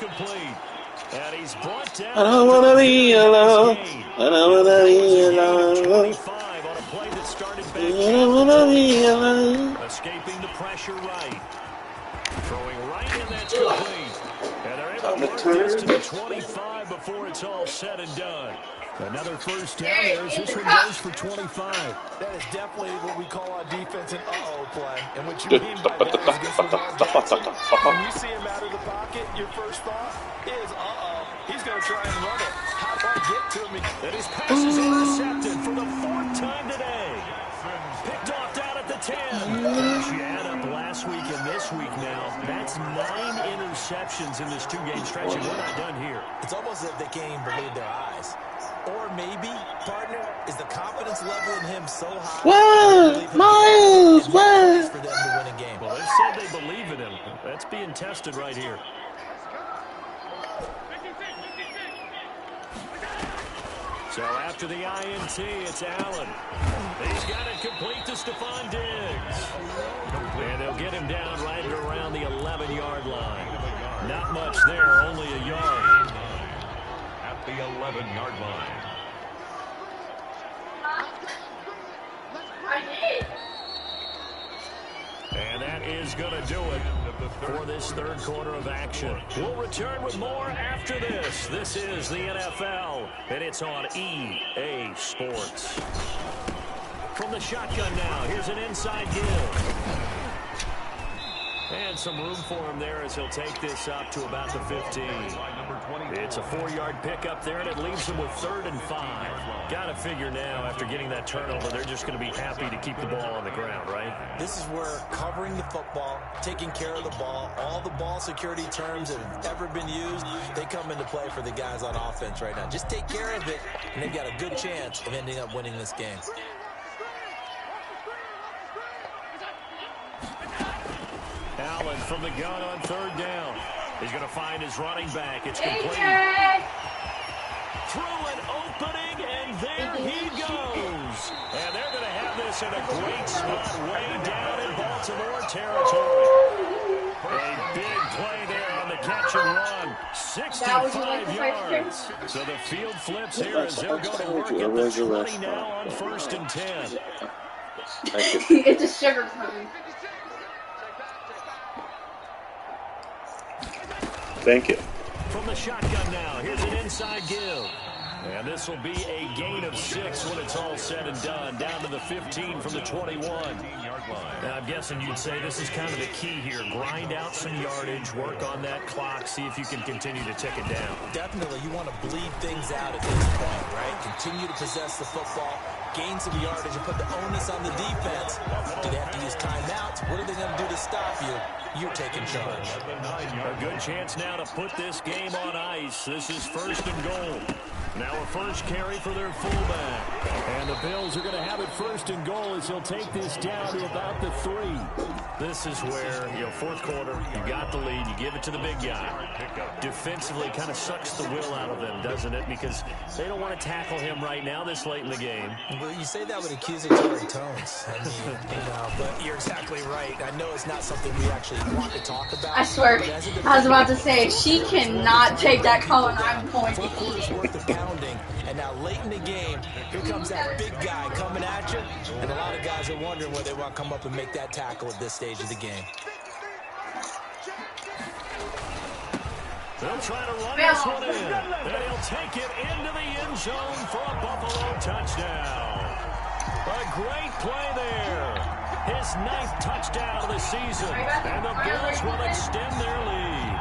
complete. And he's brought down. I don't want to be alone. I don't want to be alone. 25 on a play that started back. I don't want to be alone. Escaping the pressure right. Throwing right, and that's complete. And they're able to work this to the 25 before it's all said and done. Another first down there as this one goes for 25. That is definitely what we call our defense an uh-oh play. And what you mean by that is against Lamar Jackson. When you see him out of the pocket, your first thought is, uh-oh, he's going to try and run it. How do I get to him? And his pass is intercepted for the 4th time today. Picked off down at the 10. Gosh, you add up last week and this week now. That's 9 interceptions in this 2-game stretch, and we're not done here. It's almost as if they can't even believe their eyes. Or maybe, partner, is the confidence level in him so high? Whoa, Miles, whoa. For them to win a game. Well, they said they believe in him. That's being tested right here. So after the INT, it's Allen. He's got it complete to Stephon Diggs. And they'll get him down right around the 11-yard line. Not much there, only a yard. At the 11-yard line. And that is going to do it for this 3rd quarter of action. We'll return with more after this. This is the NFL, and it's on EA Sports. From the shotgun now, here's an inside give. And some room for him there as he'll take this up to about the 15. It's a 4-yard pickup there, and it leaves him with 3rd and 5. Got to figure now, after getting that turnover, they're just going to be happy to keep the ball on the ground, right? This is where covering the football, taking care of the ball, all the ball security terms that have ever been used, they come into play for the guys on offense right now. Just take care of it, and they've got a good chance of ending up winning this game. Allen from the gun on 3rd down. He's going to find his running back. It's complete. Through an opening, and there he goes. And they're going to have this in a great spot way down in Baltimore territory. A big play there on the catch and run. 65 yards. So the field flips here as they'll go to work at the 20 now on 1st and 10. It's a sugar cone. Thank you. From the shotgun now, here's an inside give. And this will be a gain of 6 when it's all said and done. Down to the 15 from the 21. Now, I'm guessing you'd say this is kind of the key here. Grind out some yardage, work on that clock, see if you can continue to tick it down. Definitely, you want to bleed things out at this point, right? Continue to possess the football, gain some yardage, and put the onus on the defense. Do they have to use timeouts? What are they going to do to stop you? You're taking charge. A good chance now to put this game on ice. This is 1st and goal. Now a first carry for their fullback. And the Bills are going to have it 1st and goal as he'll take this down to about the 3. This is where, 4th quarter, you got the lead, you give it to the big guy. Defensively kind of sucks the will out of them, doesn't it? Because they don't want to tackle him right now this late in the game. Well, you say that with accusatory tones. I mean, but you're exactly right. I know it's not something we actually want to talk about. I swear, I was about to say, she cannot take that call and I'm going to eat it. And now late in the game, here comes that big guy coming at you. And a lot of guys are wondering whether they want to come up and make that tackle at this stage of the game. They'll try to run this one in. And he'll take it into the end zone for a Buffalo touchdown. A great play there. His 9th touchdown of the season. And the Bills will extend their lead.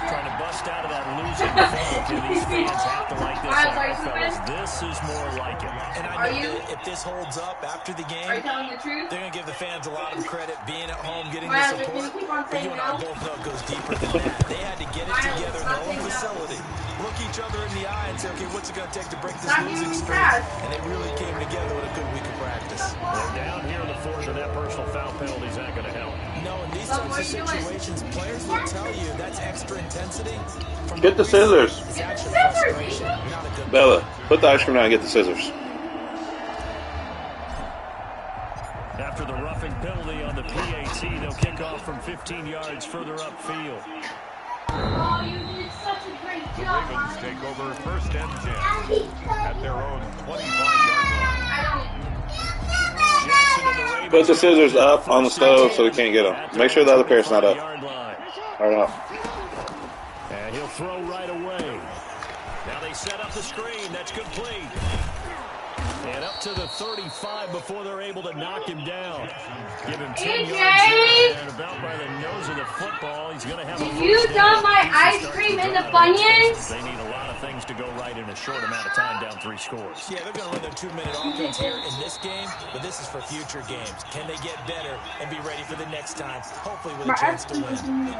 Trying to bust out of that losing funk, and these fans have to like this out, fellas. This is more like it. And I know that if this holds up after the game, Are you telling the truth? they're going to give the fans a lot of credit, being at home, getting the support. But you and I both know it goes deeper than that. They had to get it together in their own facility, look each other in the eye and say, okay, what's it going to take to break this losing streak? And they really came together with a good week of practice. They're down here in the 4th, and that personal foul penalty is not going to help. No, in these types of situations, players will tell you that's extra intensity. Get the scissors. Bella, put the ice cream down and get the scissors. After the roughing penalty on the PAT, they'll kick off from 15 yards further upfield. Ravens take over first and 10 at their own 25-yard line. Put the scissors up on the stove so we can't get them. Make sure the other pair's not up. Hard up. And he'll throw right away. Now they set up the screen. That's complete. And up to the 35 before they're able to knock him down. Give him 10 yards there, and about by the nose of the football. He's going to have a first down. You dump my ice cream in the Funyuns? They need a lot of things to go right in a short amount of time, down 3 scores. Yeah, they're going to run their 2-minute offense here in this game, but this is for future games. Can they get better and be ready for the next time, hopefully with a chance to win?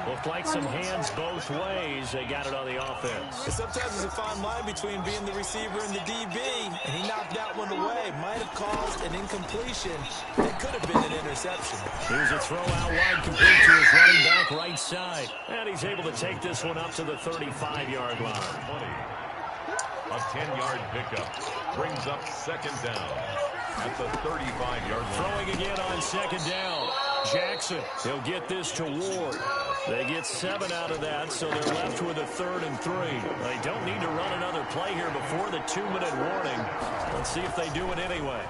Looked like some hands both ways. They got it on the offense. And sometimes there's a fine line between being the receiver and the DB, and he knocked that one away. Might have caused an incompletion. It could have been an interception. Here's a throw out wide, complete to his running back right side. And he's able to take this one up to the 35-yard line. 20. A 10-yard pickup brings up second down at the 35-yard line. Throwing again on second down. Jackson, he'll get this to Ward. They get 7 out of that, so they're left with a 3rd and 3. They don't need to run another play here before the 2-minute warning. Let's see if they do it anyway.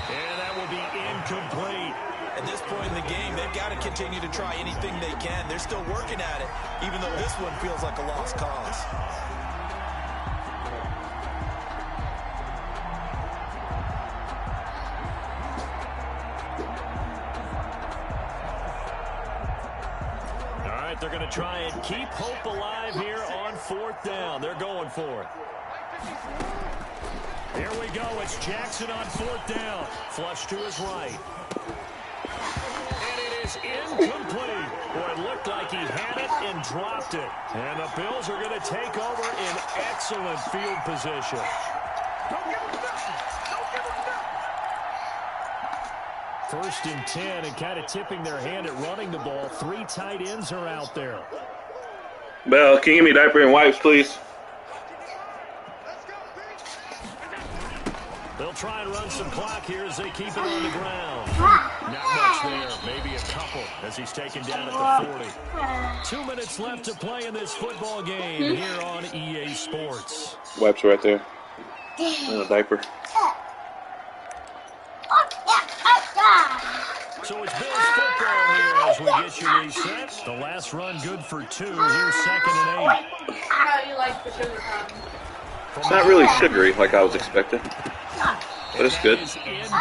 And that will be incomplete. At this point in the game, they've got to continue to try anything they can. They're still working at it, even though this one feels like a lost cause. They're going to try and keep hope alive here on 4th down. They're going for it. Here we go. It's Jackson on 4th down. Flush to his right. And it is incomplete. Boy, it looked like he had it and dropped it. And the Bills are going to take over in excellent field position. First and 10, and kind of tipping their hand at running the ball. 3 tight ends are out there. Bell, can you give me diaper and wipes, please? They'll try and run some clock here as they keep it on the ground. Not much there, maybe a couple as he's taken down at the 40. 2 minutes left to play in this football game here on EA Sports. Wipes right there. And a diaper. So it's Bills football here as we get you reset. The last run good for 2. Here's 2nd and 8. How do you like the sugar cone? It's not really sugary like I was expecting, but it's good. Is incomplete.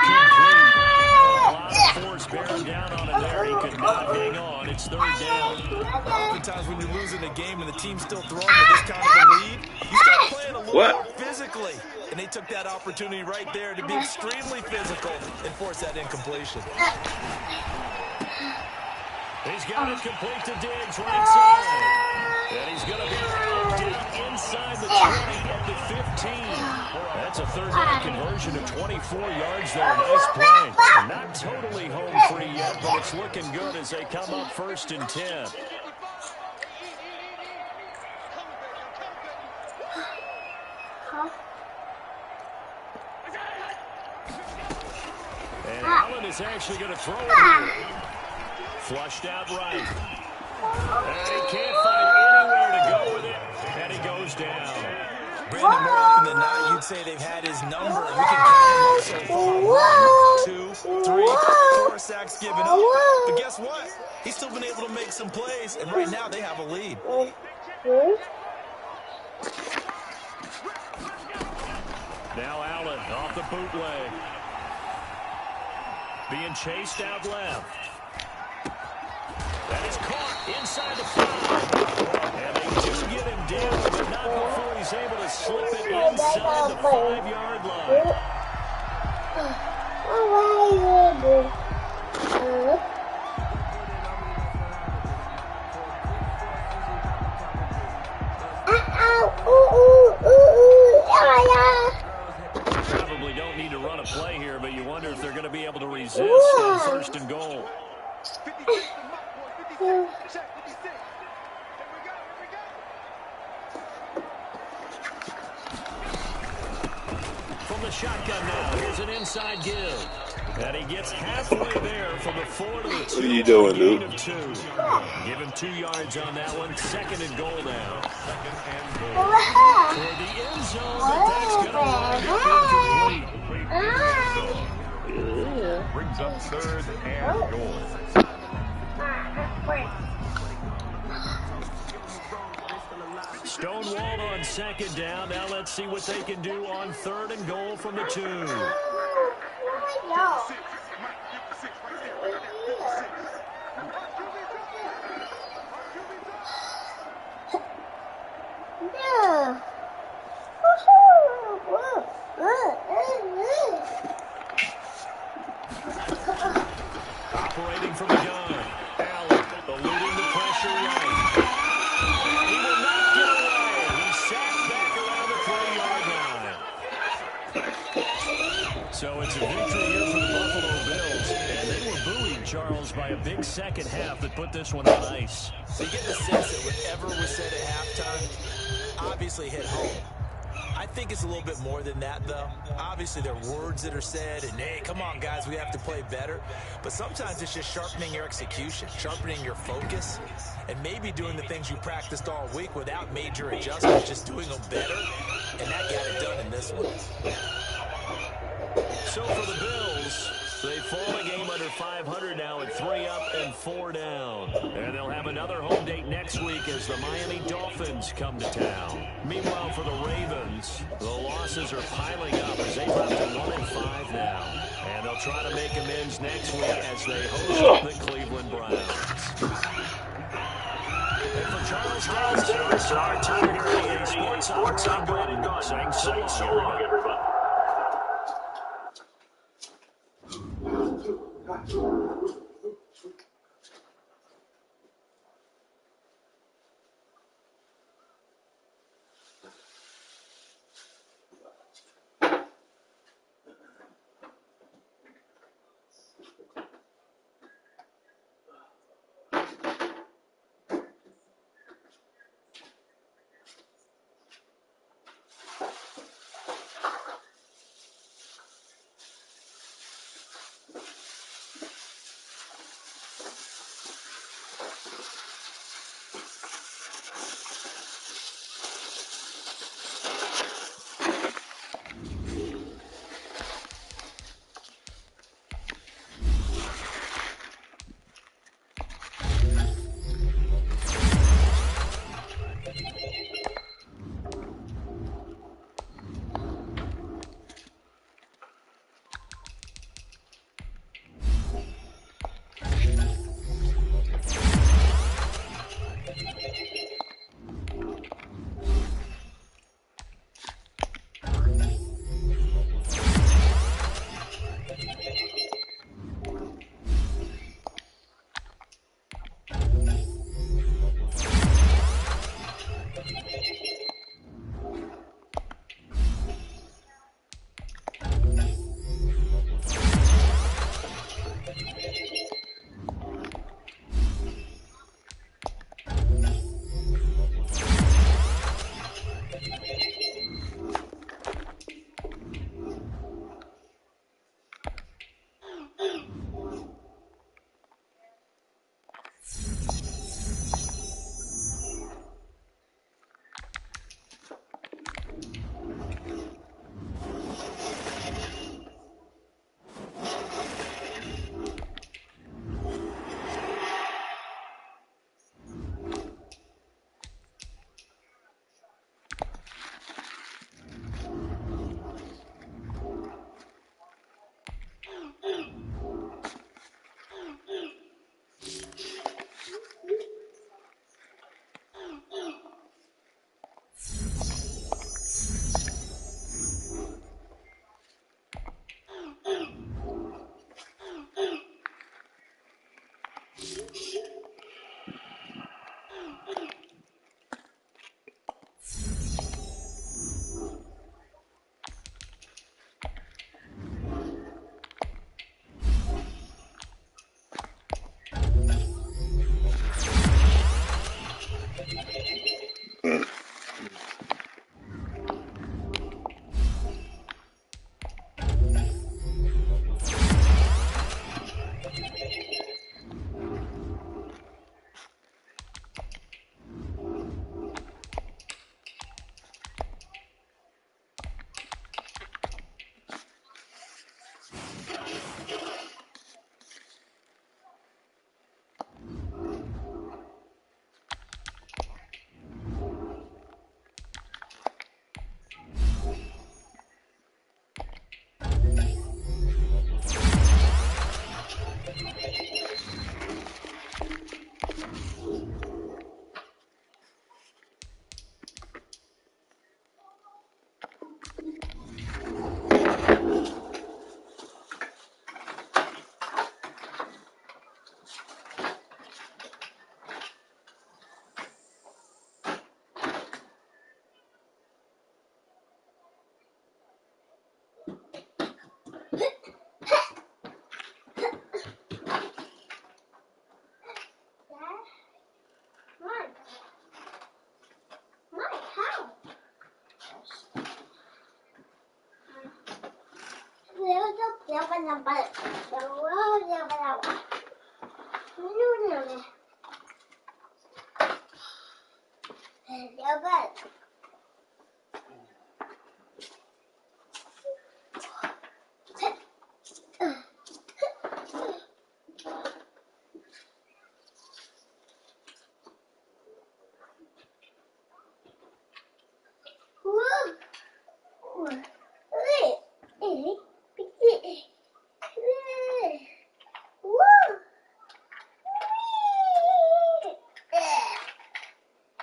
A lot of force bearing down on him there. He could not hang on. It's 3rd down. Oftentimes when you're losing a game and the team's still throwing with this kind of a lead, you start playing a little more physically. And they took that opportunity right there to be extremely physical and force that incompletion. He's got it complete to Diggs right side. And he's going to be down inside the 20 at the 15. That's a 3rd down conversion of 24 yards there. Nice play. Not totally home free yet, but it's looking good as they come up 1st and 10. And Allen is actually going to throw it here. Flushed out right. And he can't find anywhere to go with it. And he goes down. Brandon, more often than not, you'd say they've had his number. And we can count him so far. 1, 2, 3, 4 sacks given up. But guess what? He's still been able to make some plays. And right now they have a lead. Now Allen off the bootleg. Being chased out left. That is caught inside the 5. And they do get him down, but not before he's able to slip it inside the 5-yard line. Probably don't need to run a play here, but you wonder if they're going to be able to resist on 1st and goal. From the shotgun now, here's an inside give. And he gets halfway there from the 4 to the 2. What are you doing, dude? Of 2. Give him 2 yards on that one. 2nd and goal now. Toward the end zone, but that's going to wind up incomplete. Brings up 3rd and goal. Stonewalled on 2nd down. Now let's see what they can do on 3rd and goal from the 2. Operating from the gun. Allen eluding the pressure right. And he will not get away. He's sacked back around the 3-yard line. So it's a victory here for the Buffalo Bills. And they were buoyed, Charles, by a big second half that put this one on ice. So you get the sense that whatever was said at halftime obviously hit home. I think it's a little bit more than that, though. Obviously, there are words that are said, and, hey, come on, guys, we have to play better. But sometimes it's just sharpening your execution, sharpening your focus, and maybe doing the things you practiced all week without major adjustments, just doing them better. And that got it done in this one. So for the Bills, they fall a game under 500 now at 3 up and 4 down. And they'll have another home date next week as the Miami Dolphins come to town. Meanwhile, for the Ravens, the losses are piling up as they drop to 1-5 now. And they'll try to make amends next week as they host the Cleveland Browns. And for Charles Davis, our time here at Sports Operating, saying so long, everybody.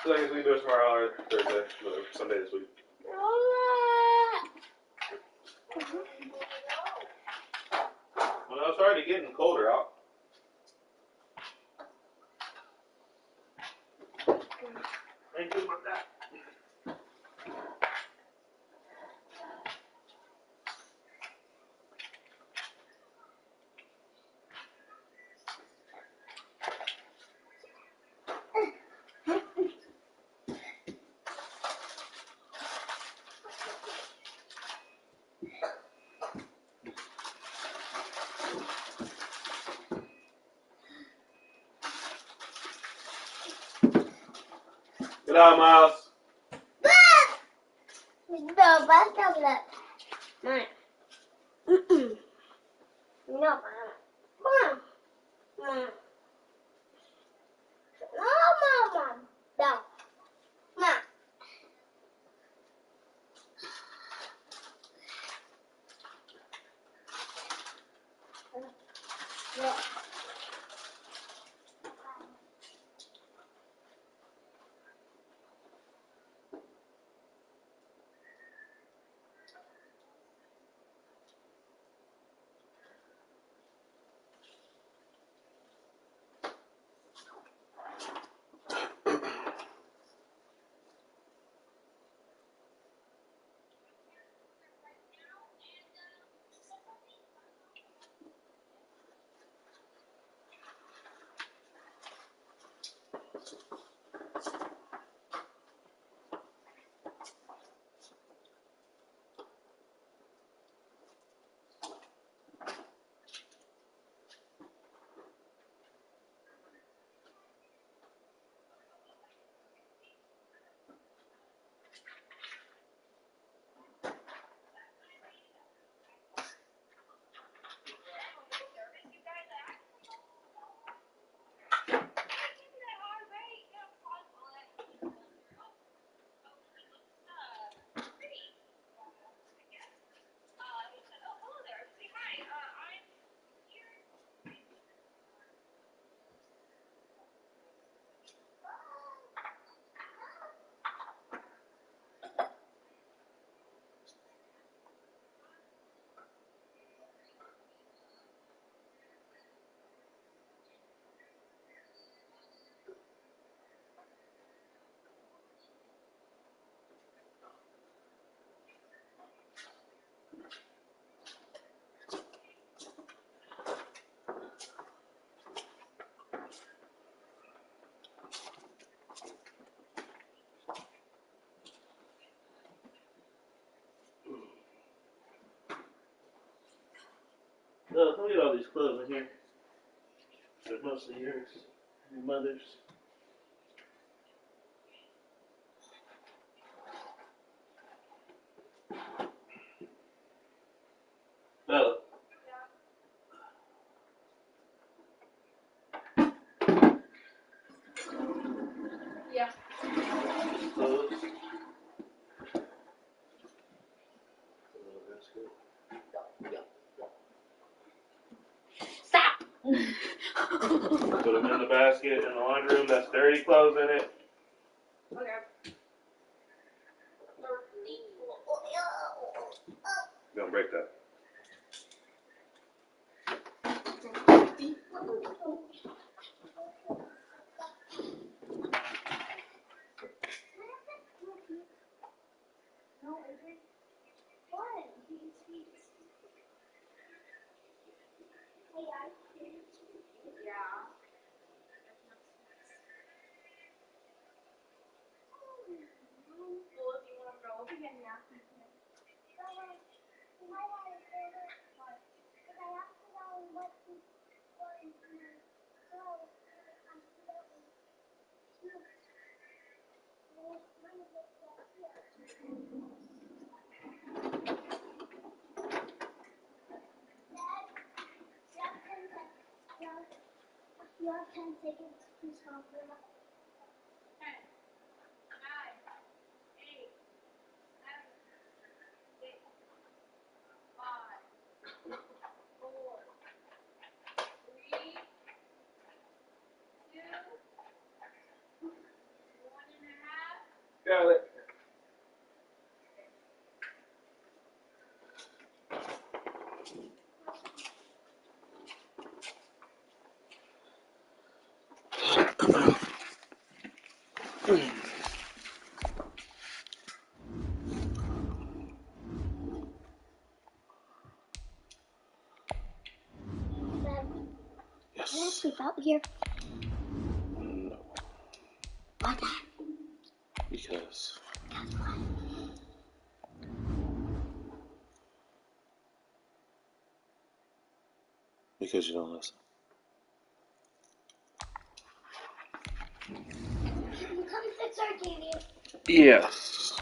So I guess we can do it tomorrow or Thursday, whatever, Sunday this week. Well, it's already getting colder out. Ain't good about that. Get out, Miles. Look at all these clothes in here. They're mostly yours, your mother's. Bella. Yeah. Clothes. Stop! Put them in the basket in the laundry room. That's dirty clothes in it. Okay. Don't break that. Got it. Yes. Can I sleep out here? No. Why that? Because. Because you don't listen. Can you come fix our TV? Yes.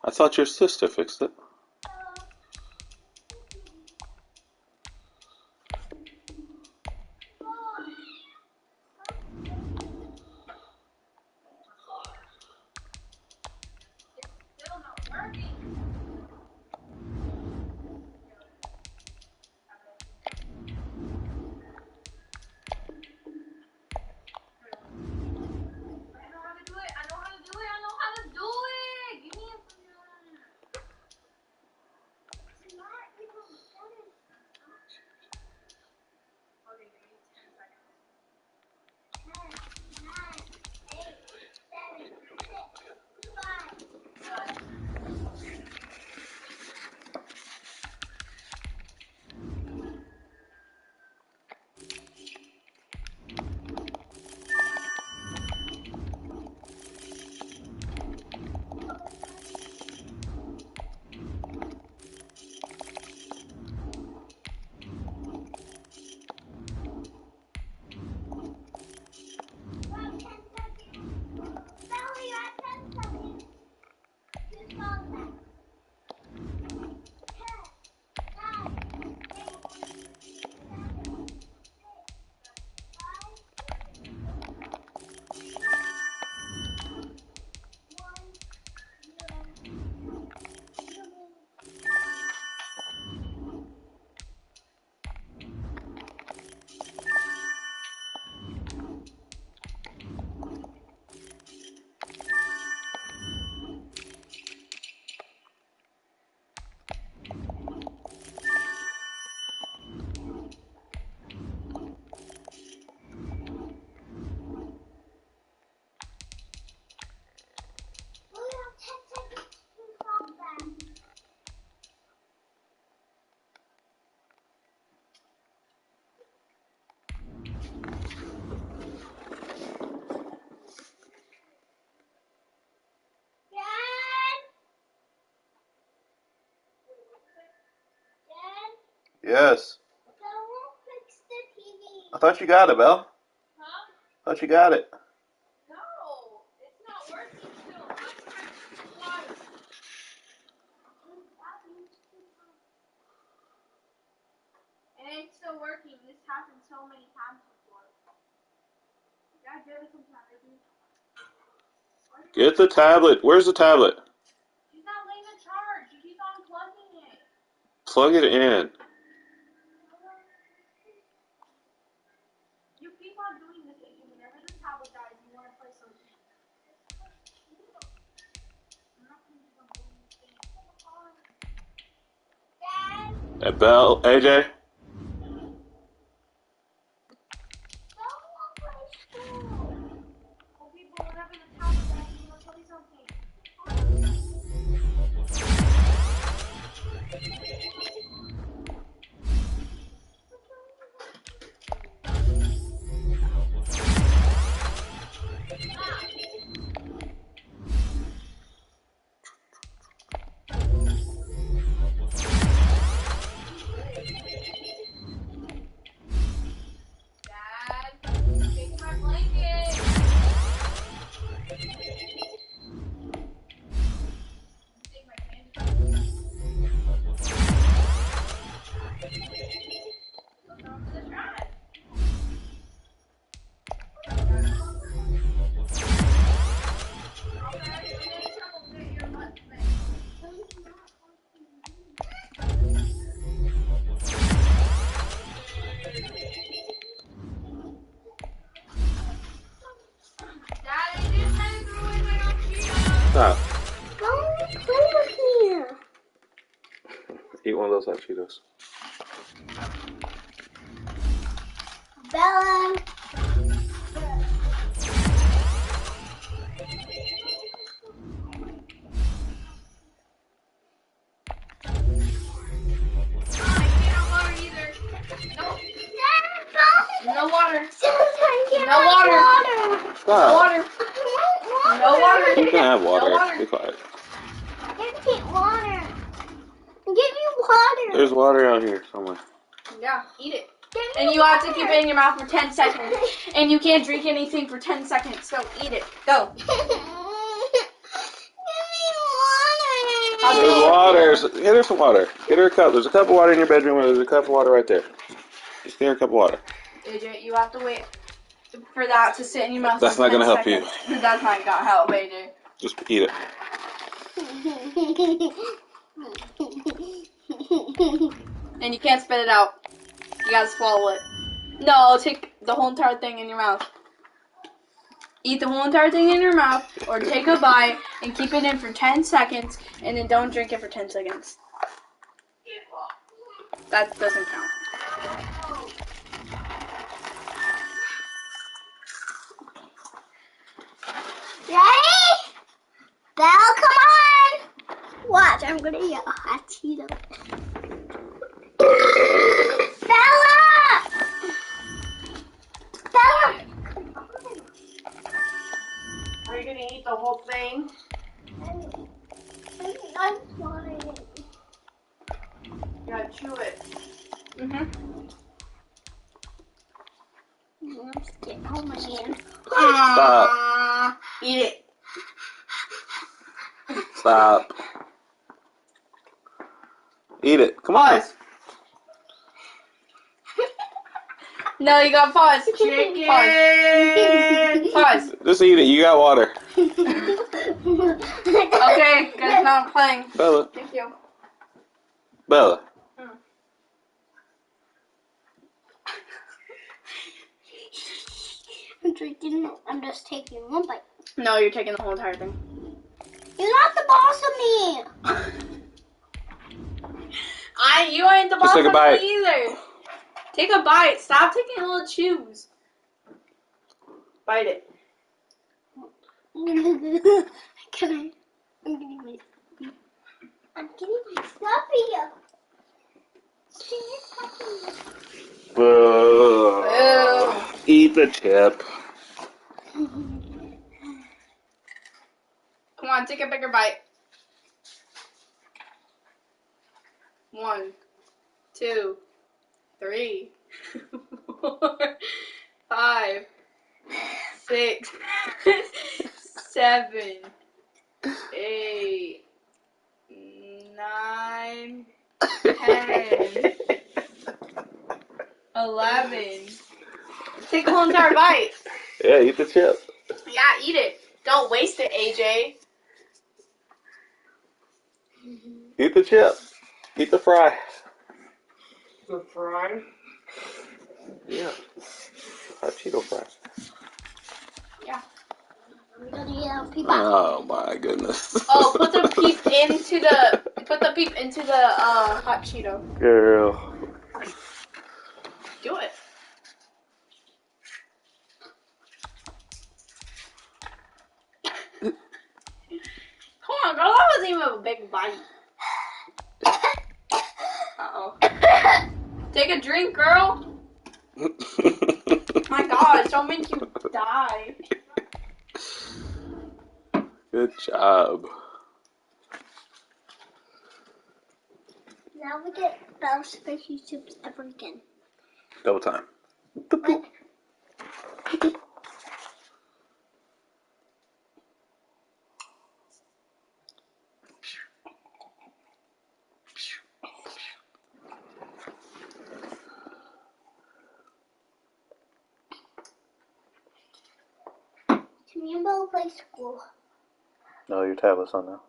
I thought your sister fixed it. Yes. I thought you got it, Belle. Huh? Thought you got it. No, it's not working still. I tried twice. It ain't still working. This happened so many times before. God give it some time, baby. Get the tablet. Where's the tablet? She's not letting it charge. She keeps on plugging it. Plug it in. You keep on doing this, baby. Whenever the tablet dies, you want to play something. Belle, AJ. Stop. Don't play with me. Eat one of those hot Cheetos. Bella. No water. No water. Stop. No water. No water. You can have water. No water. Be quiet. Give me water. Give me water. There's water out here somewhere. Yeah, eat it. Give me And you have to water. keep it in your mouth for 10 seconds. And you can't drink anything for 10 seconds. So eat it. Go. Give me water. There's water. Get her some water. Get her a cup. There's a cup of water in your bedroom. There's a cup of water right there. Just get her a cup of water. AJ, you have to wait for that to sit in your mouth. That's for not 10 gonna help seconds. That's not gonna help, AJ. Just eat it. And you can't spit it out. You gotta swallow it. No, take the whole entire thing in your mouth. Eat the whole entire thing in your mouth, or take a bite and keep it in for 10 seconds, and then don't drink it for 10 seconds. That doesn't count. Ready? Belle, come on. Watch, I'm gonna eat a hot Cheeto. Bella! Bella! Are you gonna eat the whole thing? I'm sorry. You gotta chew it. Mm-hmm. I'm scared. Oh my hand. Stop. Eat it. Stop. Eat it. Come on. Pause. No, you gotta pause. Chicken. Pause. Pause. Just eat it. You got water. Okay, guys, now I'm playing. Bella. Thank you. Bella. I'm drinking. I'm just taking one bite. No, you're taking the whole entire thing. You're not the boss of me. You ain't the boss take a of bite. me either. Take a bite. Stop taking little chews. Bite it. Can I? I'm getting my stuffy. Boo. Eat the chip. Come on, take a bigger bite. 1, 2, 3, 4, 5, 6, 7, 8, 9, 10, 11. Take a whole entire bite. Yeah, eat the chip. Yeah, eat it. Don't waste it, AJ. Eat the chip. Eat the fry. The fry? Yeah. Hot Cheeto fries. Yeah. Oh my goodness. Oh, put the peep into the hot Cheeto. Girl. Do it. Come on, girl. That wasn't even a big bite. Uh-oh. Take a drink, girl. My gosh, don't make you die. Good job. Now we get Belle's fishy chips ever again. Double time. Can me and Belle play school? No, your tablet's on now.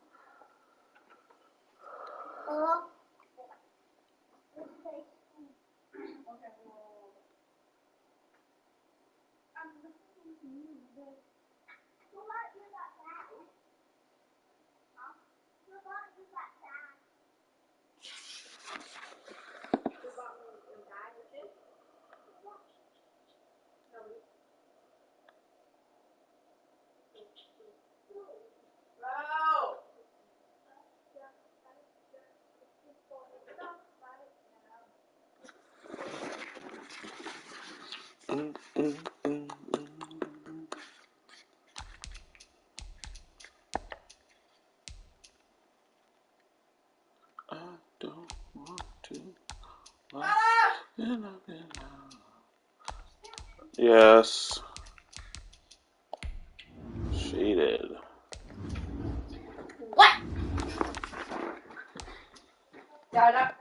Yes. She did. What? Dada.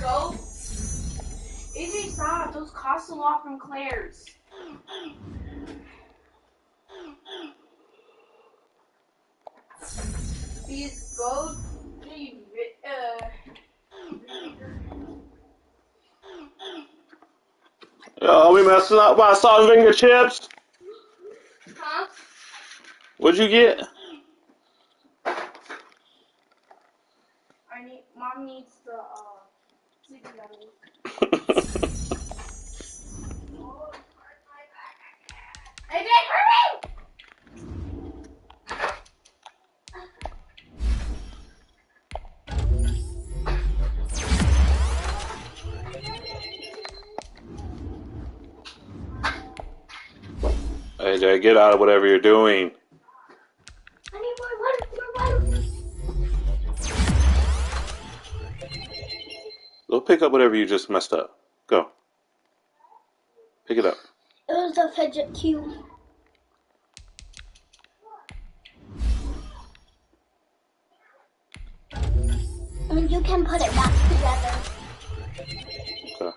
Go. AJ, stop. Those cost a lot from Claire's. These gold. Yo, we messing up my salt and vinegar chips. Huh? What'd you get? Mom needs the sleeping bag. AJ, hurry! AJ, get out of whatever you're doing. I need more water. Go pick up whatever you just messed up. Go. Pick it up. It was a fidget cube. And you can put it back together. Okay.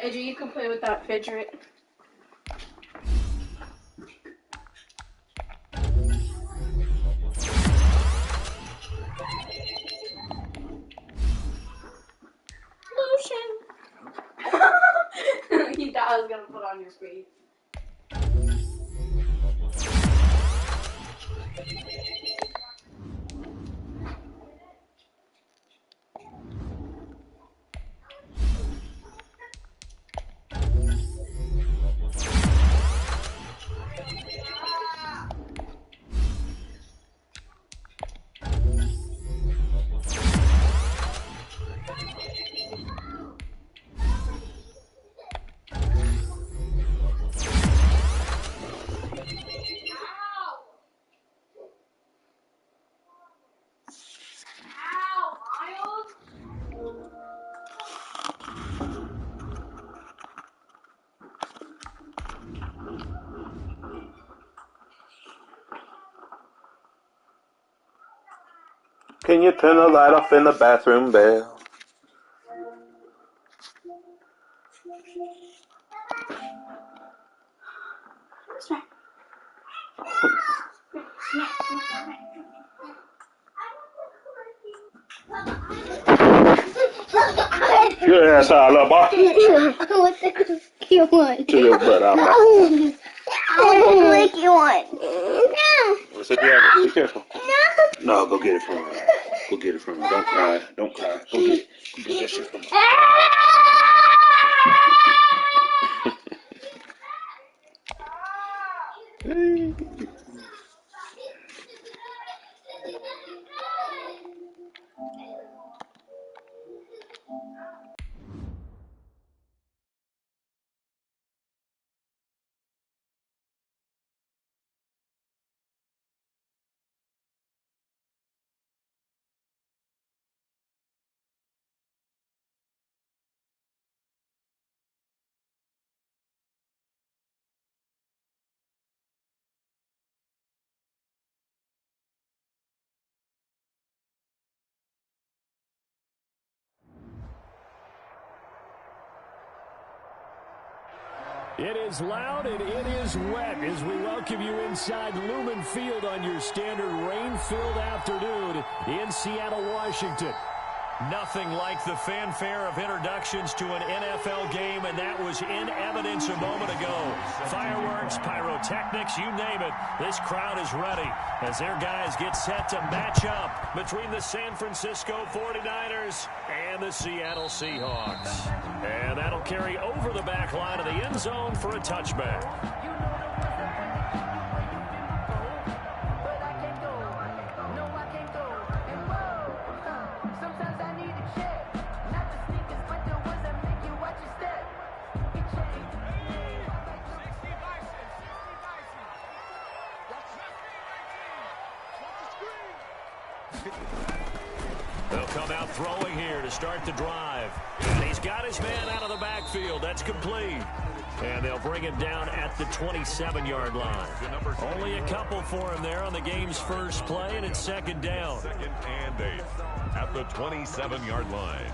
AJ, you can play with that fidget. Lotion. You thought I was gonna put on your face. Can you turn the light off in the bathroom, Belle? Your ass out, little boy. What's the cookie one? Get your butt out. I want the clicky one. No. Sit down. Be careful. No. No, go get it from her. Go get it from her. Don't cry. Don't cry. Go get it. Go get that shit from her. It is loud and it is wet as we welcome you inside Lumen Field on your standard rain-filled afternoon in Seattle, Washington. Nothing like the fanfare of introductions to an NFL game, and that was in evidence a moment ago. Fireworks, pyrotechnics, you name it. This crowd is ready as their guys get set to match up between the San Francisco 49ers and the Seattle Seahawks. And that'll carry over the back line of the end zone for a touchback. They'll come out throwing here to start the drive. And he's got his man out of the backfield. That's complete. And they'll bring him down at the 27-yard line. Only a couple for him there on the game's first play, and it's second down. 2nd and 8 at the 27-yard line.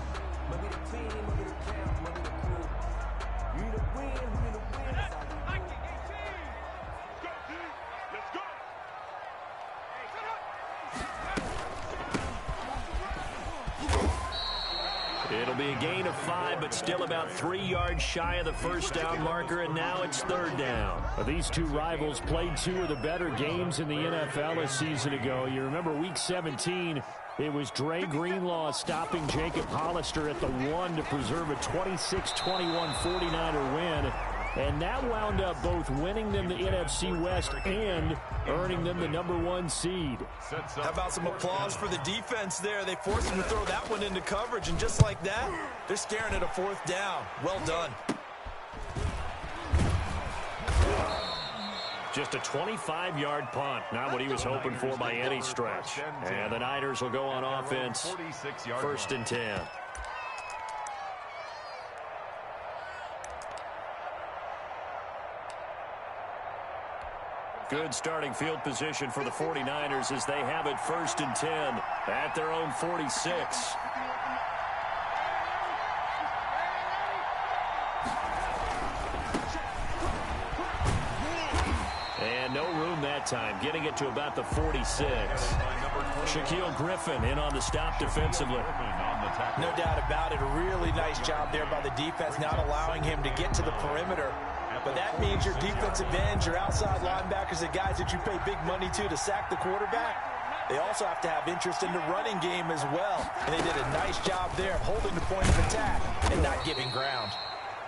It'll be a gain of 5, but still about 3 yards shy of the first down marker, and now it's third down. These two rivals played 2 of the better games in the NFL a season ago. You remember Week 17, it was Dre Greenlaw stopping Jacob Hollister at the 1 to preserve a 26-21 49er win. And that wound up both winning them the NFC West and earning them the #1 seed. How about some applause for the defense there? They forced him to throw that one into coverage, and just like that, they're staring at a 4th down. Well done. Just a 25-yard punt, not what he was hoping for by any stretch. And the Niners will go on offense, 1st and 10. Good starting field position for the 49ers as they have it 1st and 10 at their own 46. And no room that time, getting it to about the 46. Shaquille Griffin in on the stop defensively. No doubt about it. A really nice job there by the defense, not allowing him to get to the perimeter. But that means your defensive ends, your outside linebackers, the guys that you pay big money to sack the quarterback, they also have to have interest in the running game as well. And they did a nice job there of holding the point of attack and not giving ground.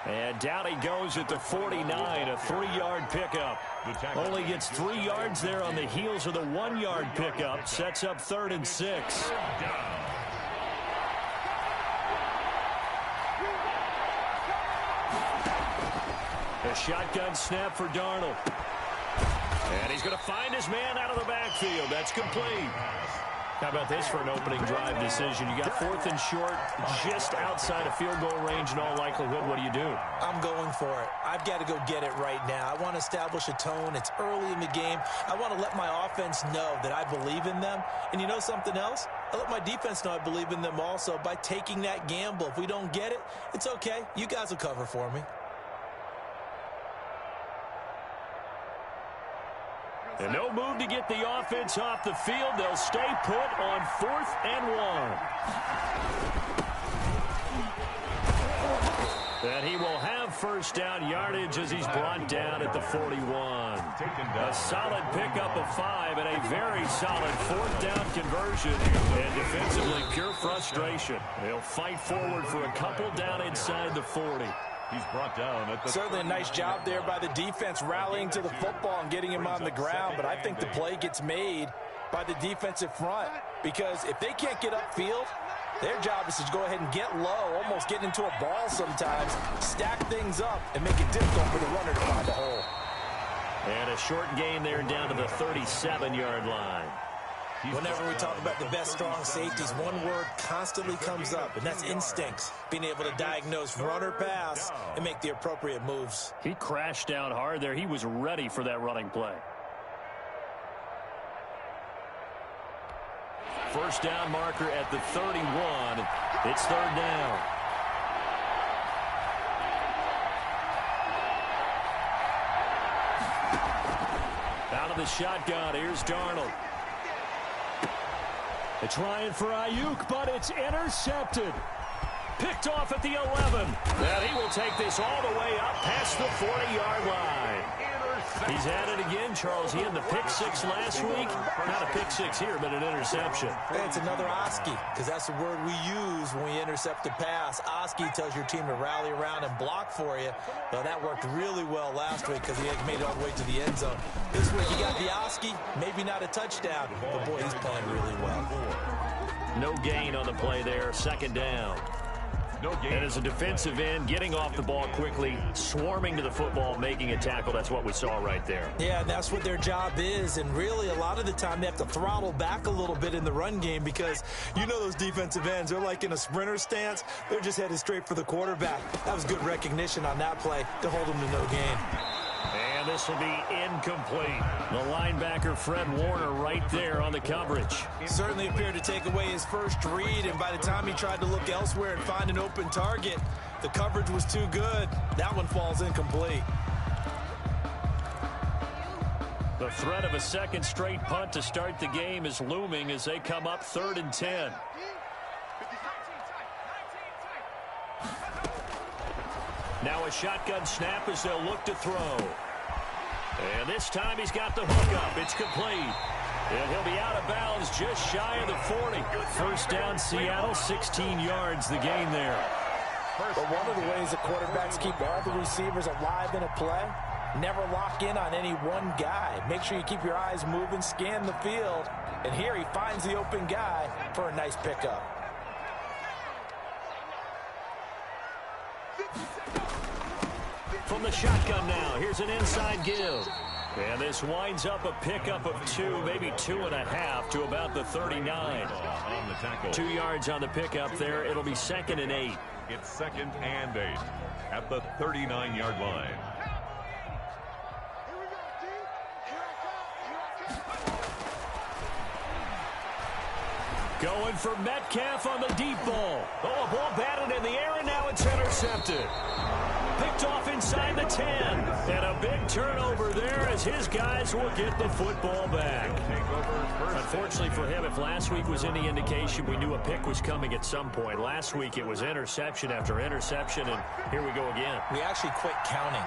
And down he goes at the 49, a 3-yard pickup. Only gets 3 yards there on the heels of the 1-yard pickup. Sets up 3rd and 6. A shotgun snap for Darnold. And he's going to find his man out of the backfield. That's complete. How about this for an opening drive decision? You got 4th and short, just outside of field goal range in all likelihood. What do you do? I'm going for it. I've got to go get it right now. I want to establish a tone. It's early in the game. I want to let my offense know that I believe in them. And you know something else? I let my defense know I believe in them also by taking that gamble. If we don't get it, it's okay. You guys will cover for me. And no move to get the offense off the field. They'll stay put on 4th and 1. And he will have first down yardage as he's brought down at the 41. A solid pickup of 5 and a very solid 4th down conversion. And defensively, pure frustration. They'll fight forward for a couple down inside the 40. He's brought down at the Certainly a nice job there by the defense rallying to the football and getting him on the ground. But I think the play gets made by the defensive front, because if they can't get upfield, their job is to go ahead and get low, almost get into a ball sometimes, stack things up, and make it difficult for the runner to find a hole. And a short gain there down to the 37-yard line. Whenever we talk about the best strong safeties, one word constantly comes up, and that's instincts. Being able to diagnose run or pass and make the appropriate moves. He crashed down hard there. He was ready for that running play. First down marker at the 31. It's 3rd down. the shotgun. Here's Darnold. They're trying for Ayuk, but it's intercepted. Picked off at the 11. And he will take this all the way up past the 40-yard line. He's at it again, Charles. He had the pick six last week. Not a pick six here, but an interception. Hey, it's another Oski, because that's the word we use when we intercept a pass. Oski tells your team to rally around and block for you. Well, that worked really well last week because he had made it all the way to the end zone. This week, he got the Oski, maybe not a touchdown, but boy, he's playing really well. No gain on the play there, second down. And as a defensive end, getting off the ball quickly, swarming to the football, making a tackle, that's what we saw right there. Yeah, and that's what their job is, and really a lot of the time they have to throttle back a little bit in the run game because you know those defensive ends, they're like in a sprinter stance. They're just headed straight for the quarterback. That was good recognition on that play to hold them to no gain. And this will be incomplete. The linebacker, Fred Warner, right there on the coverage. Certainly appeared to take away his first read, and by the time he tried to look elsewhere and find an open target, the coverage was too good. That one falls incomplete. The threat of a second straight punt to start the game is looming as they come up 3rd and 10. Now a shotgun snap as they'll look to throw. And this time he's got the hook up. It's complete. And he'll be out of bounds just shy of the 40. First down, Seattle, 16 yards the gain there. But one of the ways the quarterbacks keep all the receivers alive in a play, never lock in on any one guy. Make sure you keep your eyes moving, scan the field. And here he finds the open guy for a nice pickup. From the shotgun now, here's an inside give. And this winds up a pickup of 2, maybe 2.5 to about the 39. 2 yards on the pickup there. It'll be 2nd and 8. It's 2nd and 8 at the 39-yard line. Going for Metcalf on the deep ball. Oh, a ball batted in the air, and now it's intercepted. Picked off inside the 10. And a big turnover there as his guys will get the football back. Unfortunately for him, if last week was any indication, we knew a pick was coming at some point. Last week it was interception after interception, and here we go again. We actually quit counting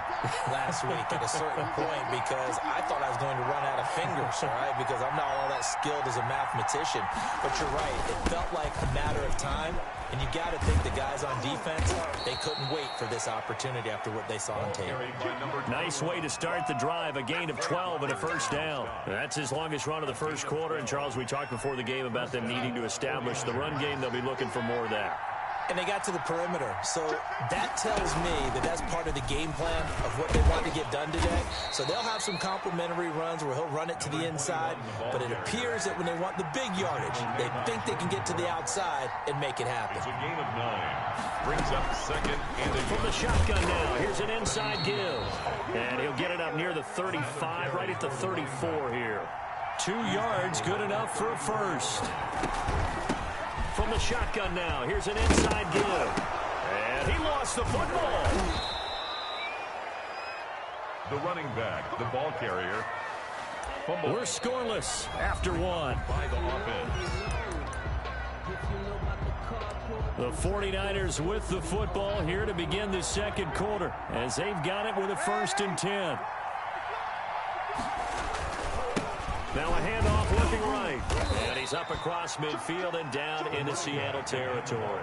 last week at a certain point because I thought I was going to run out of fingers, all right, because I'm not all that skilled as a mathematician. But you're right. It felt like a matter of time. And you got to think the guys on defense, they couldn't wait for this opportunity after what they saw on tape. Nice way to start the drive, a gain of 12 and a first down. That's his longest run of the first quarter. And, Charles, we talked before the game about them needing to establish the run game. They'll be looking for more of that. And they got to the perimeter. So that tells me that that's part of the game plan of what they want to get done today. So they'll have some complimentary runs where he'll run it to the inside. But it appears that when they want the big yardage, they think they can get to the outside and make it happen. It's a gain of 9. Brings up 2nd and 8. From the shotgun now, here's an inside give. And he'll get it up near the 35, right at the 34 here. 2 yards, good enough for a first. From the shotgun now, here's an inside give. And he lost the football. The running back, the ball carrier. Fumble. We're scoreless after 1. By the offense. The 49ers with the football here to begin the second quarter as they've got it with a 1st and 10. Now a handoff looking right. And he's up across midfield and down into Seattle territory.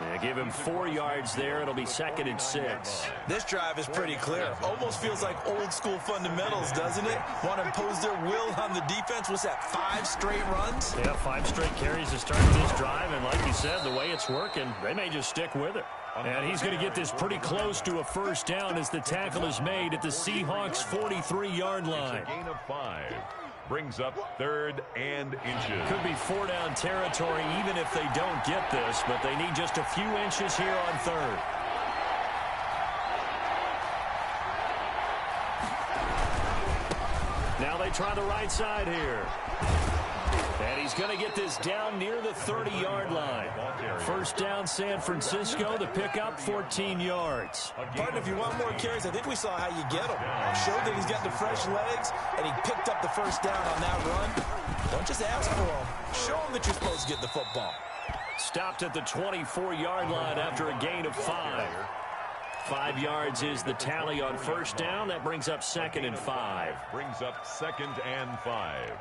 And give him 4 yards there. It'll be 2nd and 6. This drive is pretty clear. Almost feels like old school fundamentals, doesn't it? Want to impose their will on the defense. What's that, 5 straight runs? Yeah, 5 straight carries to start this drive. And like you said, the way it's working, they may just stick with it. And he's going to get this pretty close to a first down as the tackle is made at the Seahawks' 43-yard line. It's a gain of 5. Brings up 3rd and inches. Could be 4-down territory even if they don't get this, but they need just a few inches here on 3rd. Now they try the right side here. And he's going to get this down near the 30-yard line. First down, San Francisco. The pickup, 14 yards. Partner, if you want more carries, I think we saw how you get him. Showed that he's got the fresh legs, and he picked up the first down on that run. Don't just ask for him. Show him that you're supposed to get the football. Stopped at the 24-yard line after a gain of 5. 5 yards is the tally on first down. That brings up 2nd and 5. Brings up 2nd and 5.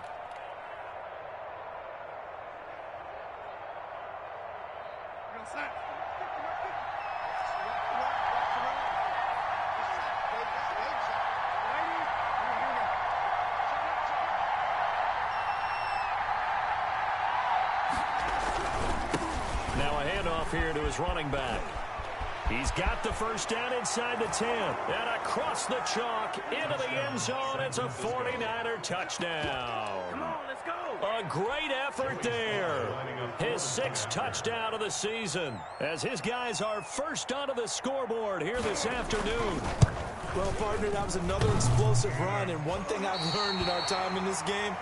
Now a handoff here to his running back. He's got the first down inside the 10. And across the chalk into the end zone. It's a 49er touchdown. Come on, let's go. A great effort there. His 6th touchdown of the season as his guys are first onto the scoreboard here this afternoon. Well, partner, that was another explosive run. And one thing I've learned in our time in this game,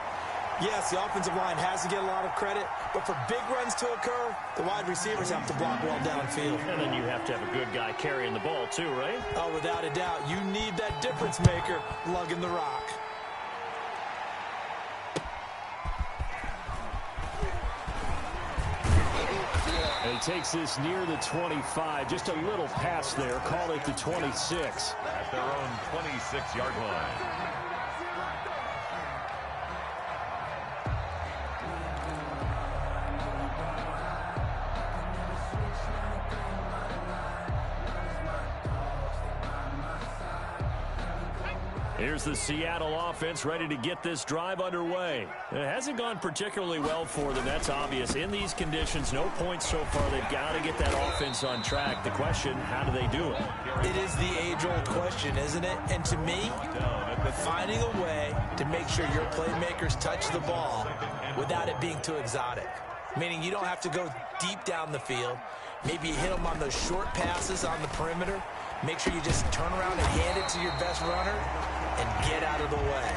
yes, the offensive line has to get a lot of credit, but for big runs to occur, the wide receivers have to block well downfield. And then you have to have a good guy carrying the ball too, right? Oh, without a doubt. You need that difference maker lugging the rock. And he takes this near the 25, just a little pass there, call it the 26. At their own 26-yard line. Here's the Seattle offense ready to get this drive underway. It hasn't gone particularly well for them. That's obvious. In these conditions, no points so far. They've got to get that offense on track. The question, how do they do it? It is the age-old question, isn't it? And to me, finding a way to make sure your playmakers touch the ball without it being too exotic. Meaning you don't have to go deep down the field. Maybe you hit them on those short passes on the perimeter. Make sure you just turn around and hand it to your best runner and get out of the way.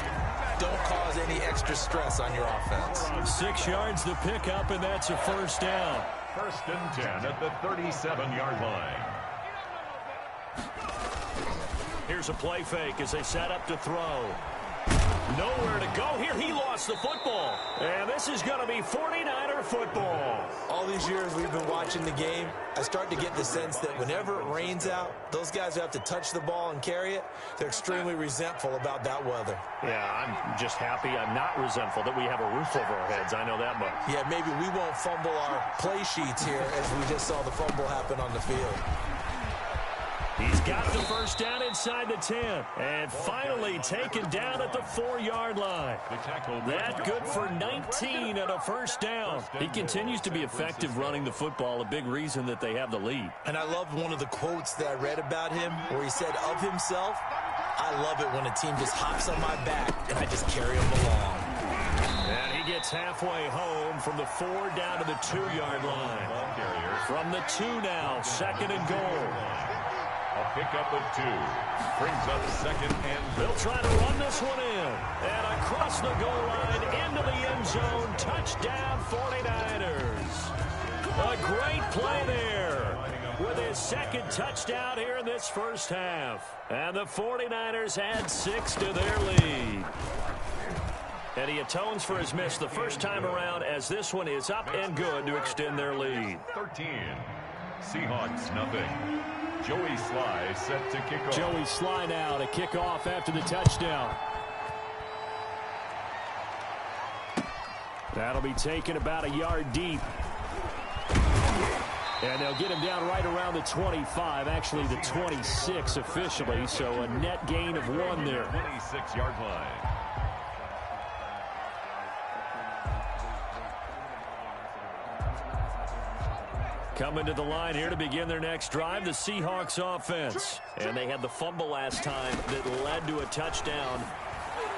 Don't cause any extra stress on your offense. 6 yards the pickup, and that's a first down. 1st and 10 at the 37-yard line. Here's a play fake as they set up to throw. Nowhere to go here. He lost the football. And this is going to be 49er football. All these years we've been watching the game, I start to get the sense that whenever it rains out, those guys who have to touch the ball and carry it, they're extremely resentful about that weather. Yeah, I'm just happy I'm not resentful that we have a roof over our heads. I know that much. Yeah, maybe we won't fumble our play sheets here as we just saw the fumble happen on the field. He's got the first down inside the 10. And finally taken down at the 4-yard line. That good for 19 and a first down. He continues to be effective running the football, a big reason that they have the lead. And I love one of the quotes that I read about him where he said of himself, I love it when a team just hops on my back and I just carry them along. And he gets halfway home from the 4 down to the 2-yard line. From the 2 now, 2nd and goal. A pickup of 2. Brings up 2nd and... They'll try to run this one in. And across the goal line, into the end zone. Touchdown, 49ers. A great play there with his 2nd touchdown here in this first half. And the 49ers add 6 to their lead. And he atones for his miss the first time around as this one is up and good to extend their lead. 13. Seahawks, nothing. Joey Sly set to kick off. Joey Sly now to kick off after the touchdown. That'll be taken about a yard deep. And they'll get him down right around the 25, actually the 26 officially, so a net gain of 1 there. 26-yard line. Coming to the line here to begin their next drive, the Seahawks offense. And they had the fumble last time that led to a touchdown.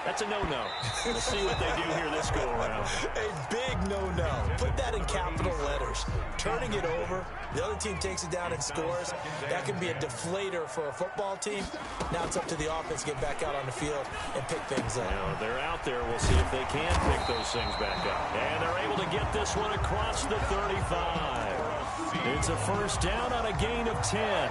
That's a no-no. We'll see what they do here this go-around. A big no-no. Put that in capital letters. Turning it over, the other team takes it down and scores. That can be a deflator for a football team. Now it's up to the offense to get back out on the field and pick things up. Now they're out there. We'll see if they can pick those things back up. And they're able to get this one across the 35. It's a first down on a gain of 10.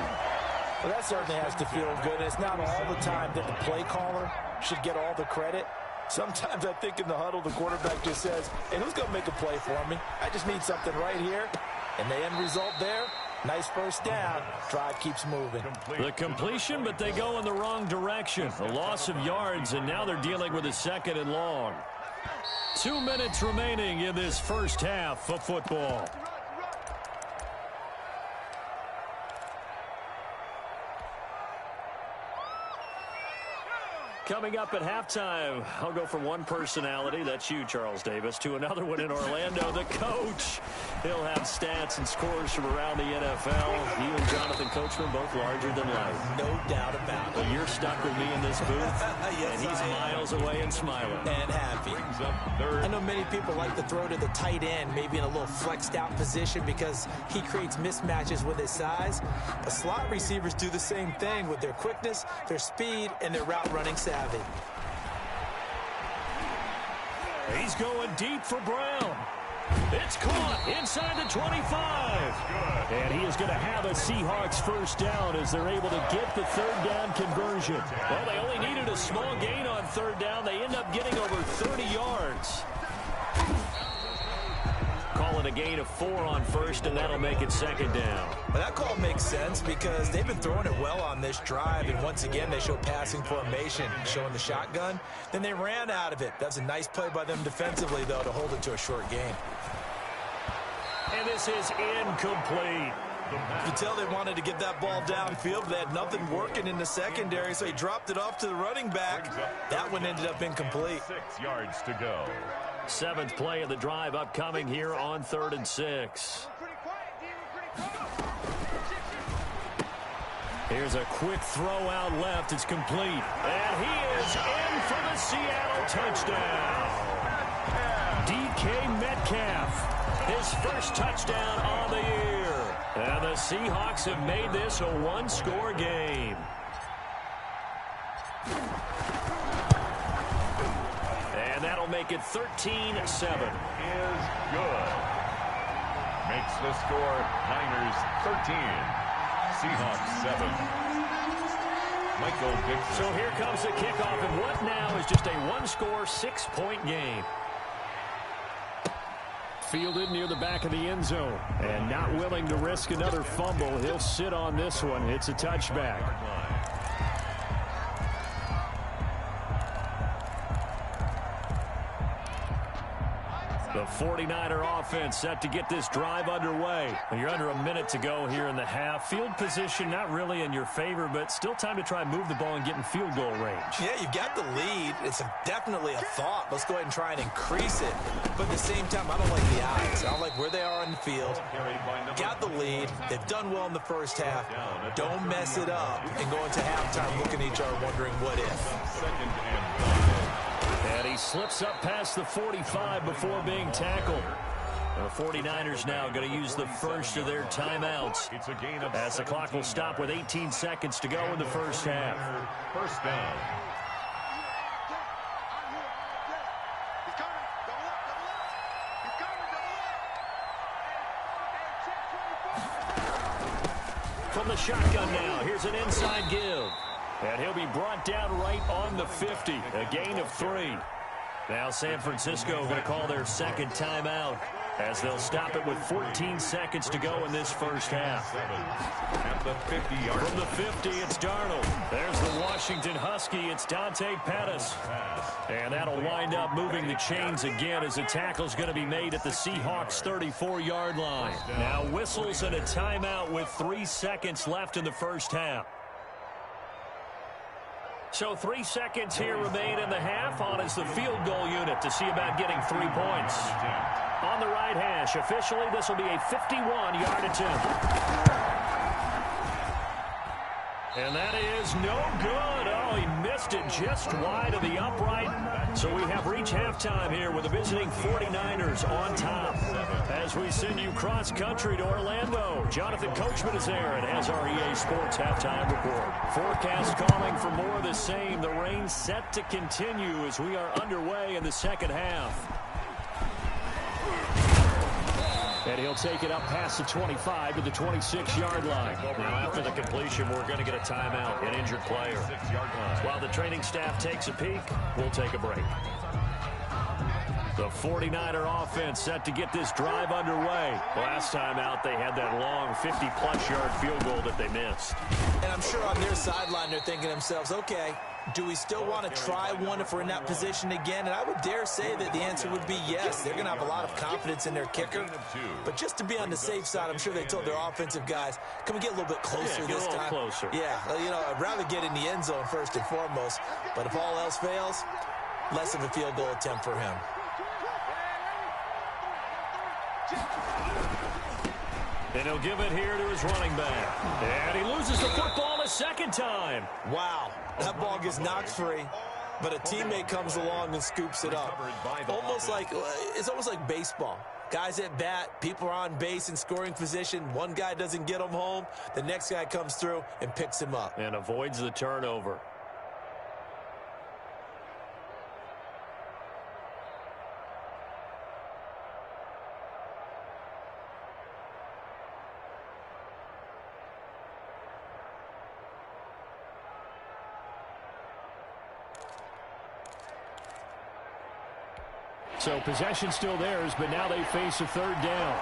Well, that certainly has to feel good. It's not all the time that the play caller should get all the credit. Sometimes I think in the huddle, the quarterback just says, hey, who's going to make a play for me? I just need something right here. And the end result there, nice first down. Drive keeps moving. The completion, but they go in the wrong direction. A loss of yards, and now they're dealing with a 2nd and long. 2 minutes remaining in this first half of football. Coming up at halftime, I'll go from one personality, that's you, Charles Davis, to another one in Orlando, the coach. He'll have stats and scores from around the NFL. You and Jonathan Coachman, both larger than life. No doubt about it. But you're stuck with me in this booth, yes, and he's miles away and smiling. And happy. I know many people like to throw to the tight end, maybe in a little flexed out position because he creates mismatches with his size. But slot receivers do the same thing with their quickness, their speed, and their route running savvy. He's going deep for Brown. It's caught inside the 25. And he is going to have a Seahawks first down as they're able to get the 3rd down conversion. Well, they only needed a small gain on 3rd down. They end up getting over 30 yards. Call it a gain of 4 on 1st, and that'll make it 2nd down. Well, that call makes sense because they've been throwing it well on this drive, and once again, they show passing formation, showing the shotgun. Then they ran out of it. That's a nice play by them defensively, though, to hold it to a short gain. And this is incomplete. You could tell they wanted to get that ball downfield, but they had nothing working in the secondary, so he dropped it off to the running back. That one ended up incomplete. 6 yards to go. 7th play of the drive upcoming here on 3rd and 6. Here's a quick throw out left. It's complete. And he is in for the Seattle touchdown. DK Metcalf, his first touchdown on the year. And the Seahawks have made this a 1-score game. And that'll make it 13-7. Is good. Makes the score Niners 13. Seahawks 7. Michael Dixon. So here comes the kickoff, and what now is just a 1-score, 6-point game. Fielded near the back of the end zone. And not willing to risk another fumble. He'll sit on this one. It's a touchback. The 49er offense set to get this drive underway. You're under a minute to go here in the half. Field position not really in your favor, but still time to try and move the ball and get in field goal range. Yeah, you've got the lead. It's definitely a thought. Let's go ahead and try and increase it. But at the same time, I don't like the odds. I don't like where they are in the field. Got the lead. They've done well in the first half. Don't mess it up and go into halftime looking at each other wondering what if. And he slips up past the 45 before being tackled. The 49ers now going to use the first of their timeouts as the clock will stop with 18 seconds to go in the first half. First down. From the shotgun now, here's an inside give. And he'll be brought down right on the 50, a gain of 3. Now San Francisco going to call their second timeout as they'll stop it with 14 seconds to go in this first half. At the 50-yard. From the 50, it's Darnold. There's the Washington Husky. It's Dante Pettis. And that'll wind up moving the chains again as the tackle's going to be made at the Seahawks' 34-yard line. Now whistles and a timeout with 3 seconds left in the first half. So 3 seconds here remain in the half. On is the field goal unit to see about getting 3 points. On the right hash, officially this will be a 51-yard attempt. And that is no good. Oh, he missed it just wide of the upright. So we have reached halftime here with the visiting 49ers on top. As we send you cross-country to Orlando, Jonathan Coachman is there and has our EA Sports halftime report. Forecast calling for more of the same. The rain set to continue as we are underway in the second half. And he'll take it up past the 25 to the 26-yard line. Now, after the completion, we're going to get a timeout, an injured player. While the training staff takes a peek, we'll take a break. The 49er offense set to get this drive underway. Last time out, they had that long 50-plus yard field goal that they missed. And I'm sure on their sideline, they're thinking to themselves, okay, do we still want to try one if we're in that position again? And I would dare say that the answer would be yes. They're going to have a lot of confidence in their kicker. But just to be on the safe side, I'm sure they told their offensive guys, can we get a little bit closer this time? Closer. Yeah, you know, I'd rather get in the end zone first and foremost. But if all else fails, less of a field goal attempt for him. And he'll give it here to his running back. And he loses the football a second time. Wow, that ball gets knocked free, but a teammate comes along and scoops it up. It's almost like baseball. Guys at bat, people are on base in scoring position. One guy doesn't get him home. The next guy comes through and picks him up. And avoids the turnover. So possession still theirs, but now they face a third down.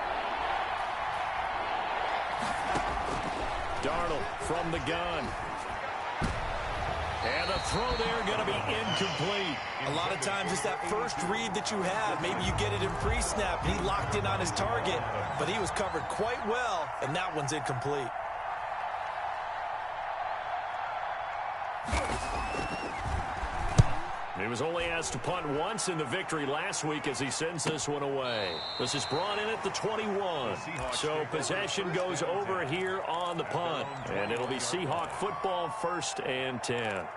Darnold from the gun. And the throw there going to be incomplete. A lot of times it's that first read that you have. Maybe you get it in pre-snap. He locked in on his target, but he was covered quite well, and that one's incomplete. He was only asked to punt once in the victory last week as he sends this one away. This is brought in at the 21. So possession goes over here on the punt. And it'll be Seahawk football, 1st and 10.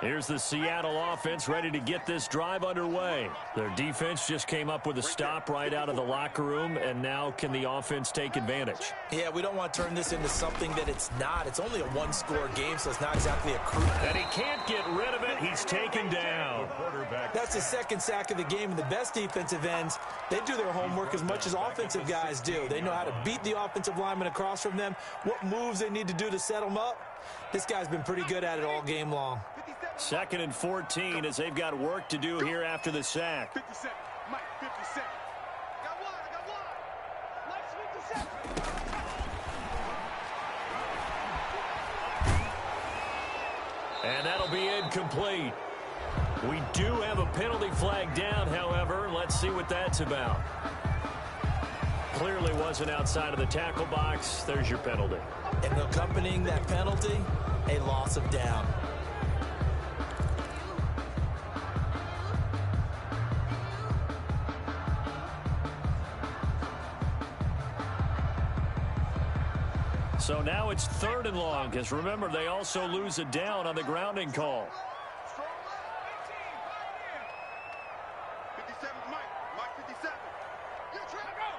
Here's the Seattle offense ready to get this drive underway. Their defense just came up with a stop right out of the locker room, and now can the offense take advantage? Yeah, we don't want to turn this into something that it's not. It's only a one-score game, so it's not exactly a crew. And he can't get rid of it. He's taken down. That's the second sack of the game, and the best defensive ends, they do their homework as much as offensive guys do. They know how to beat the offensive lineman across from them, what moves they need to do to set them up. This guy's been pretty good at it all game long. 2nd and 14 as they've got work to do here after the sack. 57. Mike, 57. I got one. Mike's 57. And that'll be incomplete. We do have a penalty flag down, however. Let's see what that's about. Clearly wasn't outside of the tackle box. There's your penalty. And accompanying that penalty, a loss of down. So now it's 3rd and long, because remember, they also lose a down on the grounding call. 57, Mike. Mike 57. You try to go.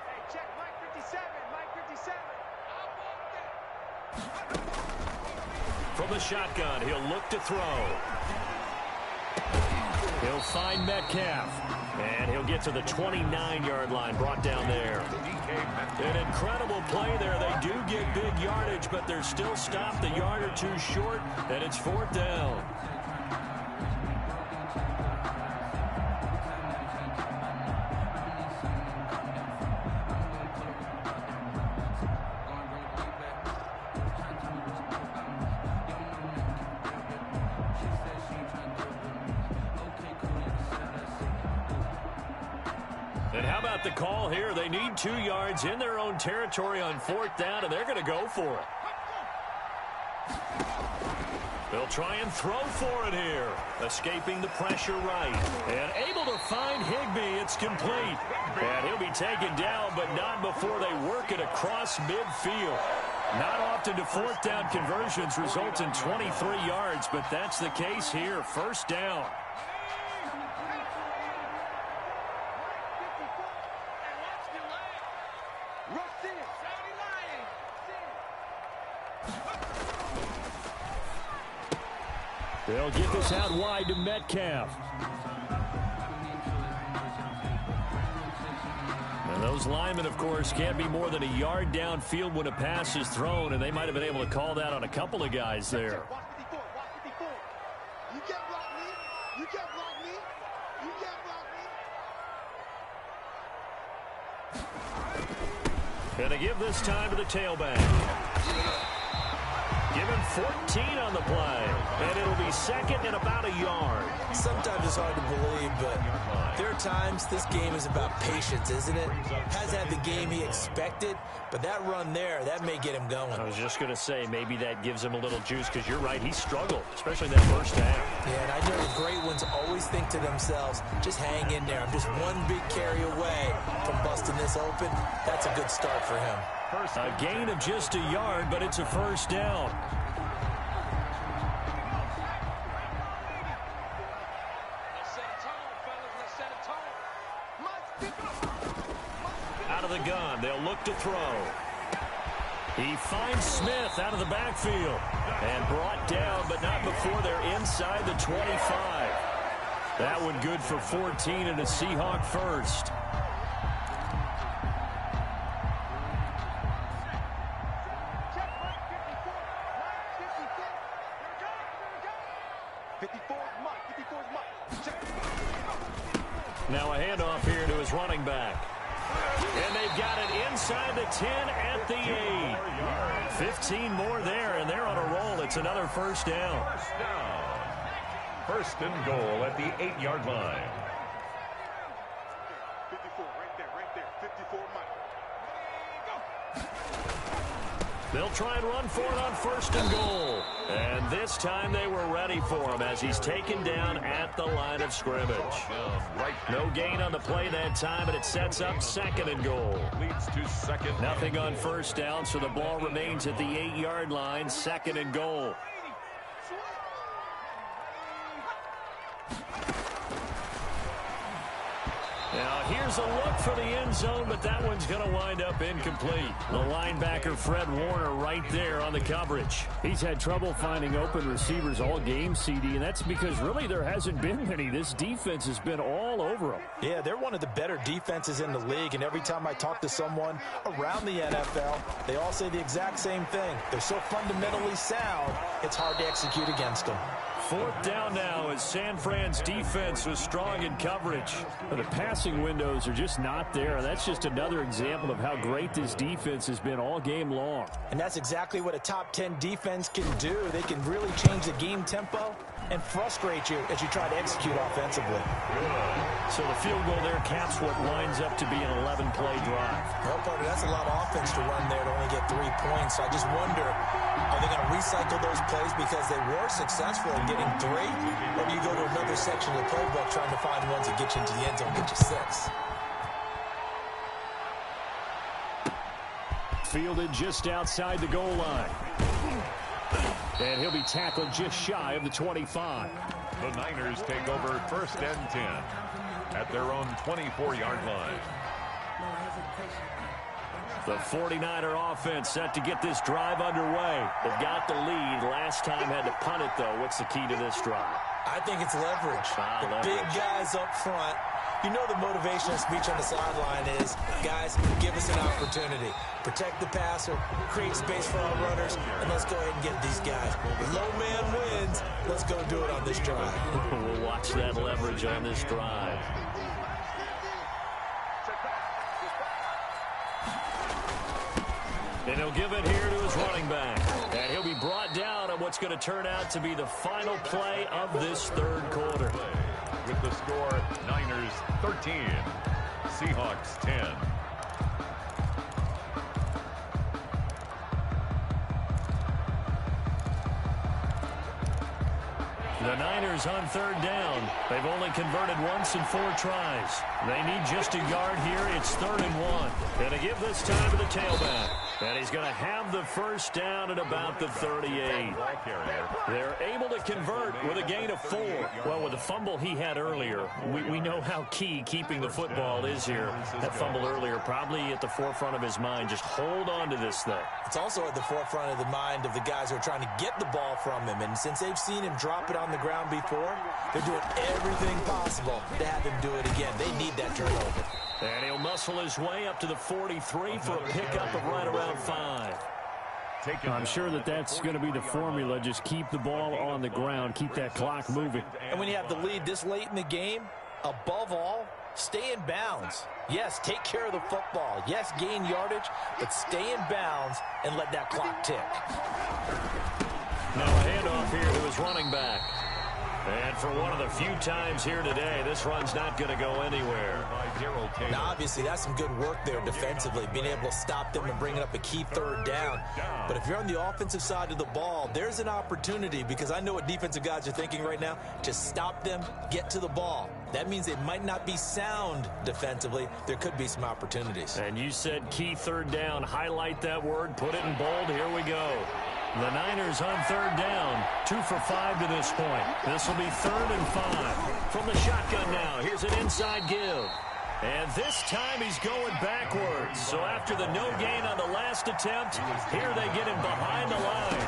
Hey, check Mike 57. Mike 57. From the shotgun, he'll look to throw. He'll find Metcalf. And he'll get to the 29-yard line, brought down there. An incredible play there. They do get big yardage, but they're still stopped a yard or two short, and it's 4th down. And how about the call here? They need 2 yards in their own territory on 4th down, and they're going to go for it. They'll try and throw for it here. Escaping the pressure right. And able to find Higbee. It's complete. And he'll be taken down, but not before they work it across midfield. Not often do fourth down conversions result in 23 yards, but that's the case here. First down. They'll get this out wide to Metcalf. And those linemen, of course, can't be more than a yard downfield when a pass is thrown, and they might have been able to call that on a couple of guys there. You can't block me. You can't block me. You can't block me. And they give this time to the tailback. Give him 14 on the play, and it'll be second and about a yard. Sometimes it's hard to believe, but there are times this game is about patience, isn't it? Hasn't had the game he expected, but that run there, that may get him going. I was just going to say, maybe that gives him a little juice, because you're right, he struggled, especially in that first half. Yeah, and I know the great ones always think to themselves, just hang in there. I'm just one big carry away from busting this open. That's a good start for him. A gain of just a yard, but it's a first down. Out of the gun, they'll look to throw. He finds Smith out of the backfield and brought down, but not before they're inside the 25. That one good for 14 and a Seahawk first. Now a handoff here to his running back. And they've got it inside the 10 at the 8. 15 more there, and they're on a roll. It's another first down. First and goal at the 8-yard line. 54, right there. 54, Mike. They'll try and run for it on first and goal. And this time they were ready for him as he's taken down at the line of scrimmage. No gain on the play that time, but it sets up second and goal. Leads to second. Nothing on first down, so the ball remains at the 8-yard line, second and goal. Now, here's a look for the end zone, but that one's going to wind up incomplete. The linebacker, Fred Warner, right there on the coverage. He's had trouble finding open receivers all game, CD, and that's because really there hasn't been many. This defense has been all over them. Yeah, they're one of the better defenses in the league, and every time I talk to someone around the NFL, they all say the exact same thing. They're so fundamentally sound, it's hard to execute against them. Fourth down now as San Fran's defense was strong in coverage. But the passing windows are just not there. That's just another example of how great this defense has been all game long. And that's exactly what a top 10 defense can do. They can really change the game tempo and frustrate you as you try to execute offensively. So the field goal there caps what winds up to be an 11-play drive. Well, partner, that's a lot of offense to run there to only get 3 points. So I just wonder, are they going to recycle those plays because they were successful in getting 3? Or do you go to another section of the playbook trying to find ones that get you into the end zone and get you 6? Fielded just outside the goal line. And he'll be tackled just shy of the 25. The Niners take over first and 10 at their own 24-yard line. The 49er offense set to get this drive underway. They've got the lead. Last time had to punt it, though. What's the key to this drive? I think it's leverage. Leverage. Big guys up front. You know the motivational speech on the sideline is, guys, give us an opportunity. Protect the passer, create space for our runners, and let's go ahead and get these guys. Low man wins. Let's go do it on this drive. We'll watch that leverage on this drive. And he'll give it here to his running back. And he'll be brought down on what's going to turn out to be the final play of this third quarter. With the score, Niners 13, Seahawks 10. The Niners on third down. They've only converted once in 4 tries. They need just a yard here. It's 3rd and 1. Going to give this time to the tailback. And he's going to have the first down at about the 38. They're able to convert with a gain of 4. Well, with the fumble he had earlier, we know how key keeping the football is here. That fumble earlier probably at the forefront of his mind. Just hold on to this thing. It's also at the forefront of the mind of the guys who are trying to get the ball from him. And since they've seen him drop it on the ground before, they're doing everything possible to have him do it again. They need that turnover. And he'll muscle his way up to the 43 for a pickup of right around 5. I'm sure that's going to be the formula. Just keep the ball on the ground. Keep that clock moving. And when you have the lead this late in the game, above all, stay in bounds. Yes, take care of the football. Yes, gain yardage, but stay in bounds and let that clock tick. Now a handoff here to his running back. And for one of the few times here today, this run's not going to go anywhere. Now, obviously, that's some good work there defensively, being able to stop them and bringing up a key 3rd down. But if you're on the offensive side of the ball, there's an opportunity, because I know what defensive guys are thinking right now, to stop them, get to the ball. That means it might not be sound defensively. There could be some opportunities. And you said key 3rd down. Highlight that word. Put it in bold. Here we go. The Niners on 3rd down. 2 for 5 to this point. This will be 3rd and 5. From the shotgun now, here's an inside give. And this time he's going backwards. So after the no gain on the last attempt, here they get him behind the line.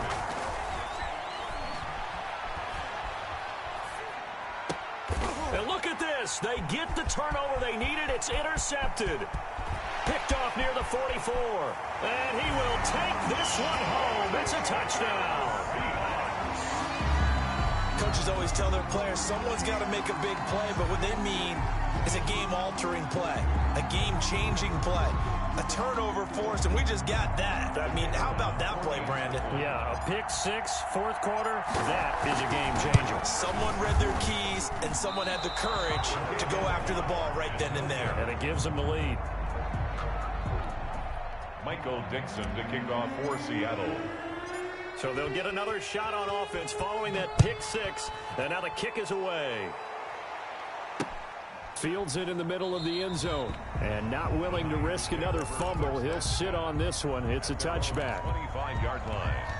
And look at this. They get the turnover they needed. It's intercepted. Picked off near the 44. And he will take this one home. It's a touchdown. Coaches always tell their players someone's got to make a big play, but what they mean is a game-altering play, a game-changing play, a turnover forced, and we just got that. I mean, how about that play, Brandon? Yeah, a pick 6, 4th quarter, that is a game-changer. Someone read their keys, and someone had the courage to go after the ball right then and there. And it gives them the lead. Michael Dixon to kick off for Seattle. So they'll get another shot on offense following that pick 6, and now the kick is away. Fields it in the middle of the end zone, and not willing to risk another fumble. He'll sit on this one. It's a touchback. 25-yard line.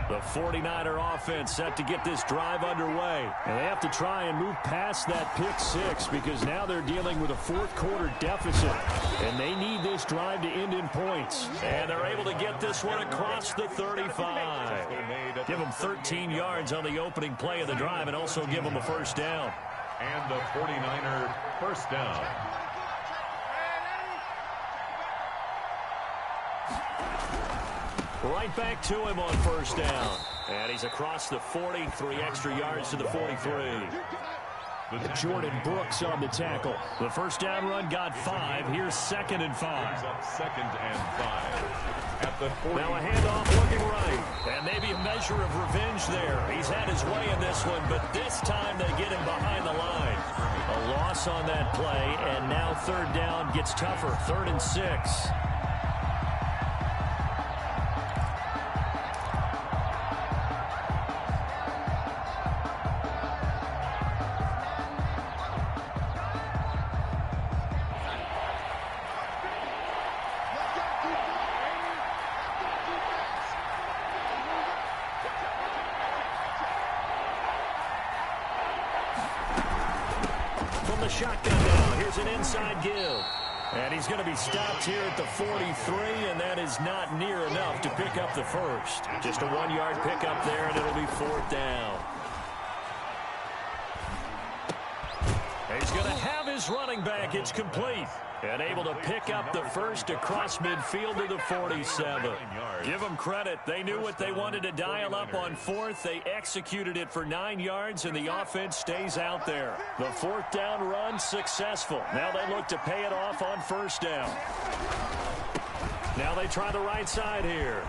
The 49er offense set to get this drive underway. And they have to try and move past that pick 6 because now they're dealing with a 4th quarter deficit. And they need this drive to end in points. And they're able to get this one across the 35. Give them 13 yards on the opening play of the drive and also give them a first down. And the 49er first down. Right back to him on first down. And he's across the 40, 3 extra yards to the 43. Jordan Brooks on the tackle. The first down run got 5. Here's 2nd and 5. Up 2nd and 5. At the 40. Now a handoff looking right. And maybe a measure of revenge there. He's had his way in this one, but this time they get him behind the line. A loss on that play, and now 3rd down gets tougher. 3rd and 6. Shotgun now. Here's an inside give. And he's going to be stopped here at the 43, and that is not near enough to pick up the first. Just a 1-yard pickup there, and it'll be 4th down. He's going to have his running back. It's complete. And able to pick up the first across midfield to the 47. Give them credit. They knew what they wanted to dial up on 4th. They executed it for 9 yards, and the offense stays out there. The 4th down run successful. Now they look to pay it off on first down. Now they try the right side here.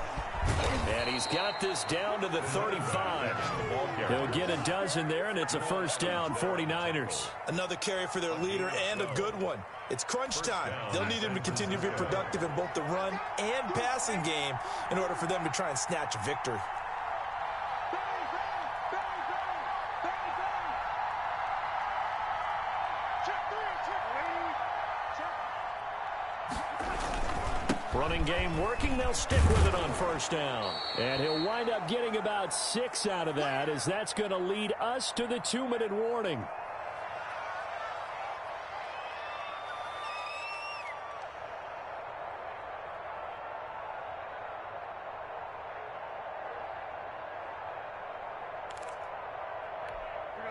And he's got this down to the 35. He'll get a dozen there, and it's a first down, 49ers. Another carry for their leader, and a good one. It's crunch time. They'll need him to continue to be productive in both the run and passing game in order for them to try and snatch a victory. Running game working. They'll stick with it on first down. And he'll wind up getting about 6 out of that, as that's going to lead us to the 2-minute warning.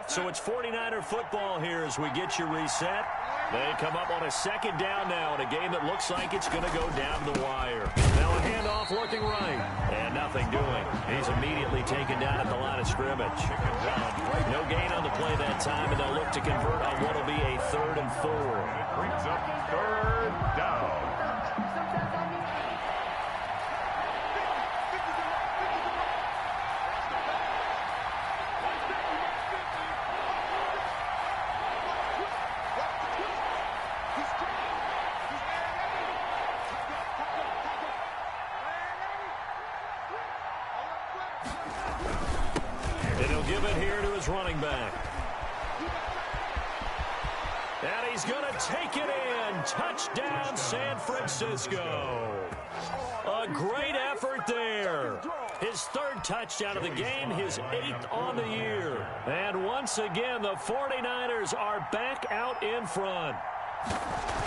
So it's 49er football here as we get you reset. They come up on a second down now in a game that looks like it's going to go down the wire. Now a handoff looking right. And nothing doing. He's immediately taken down at the line of scrimmage. No gain on the play that time, and they'll look to convert on what will be a 3rd and 4. It brings up 3rd down. And he'll give it here to his running back. And he's going to take it in. Touchdown, San Francisco. A great effort there. His 3rd touchdown of the game, his 8th on the year. And once again, the 49ers are back out in front.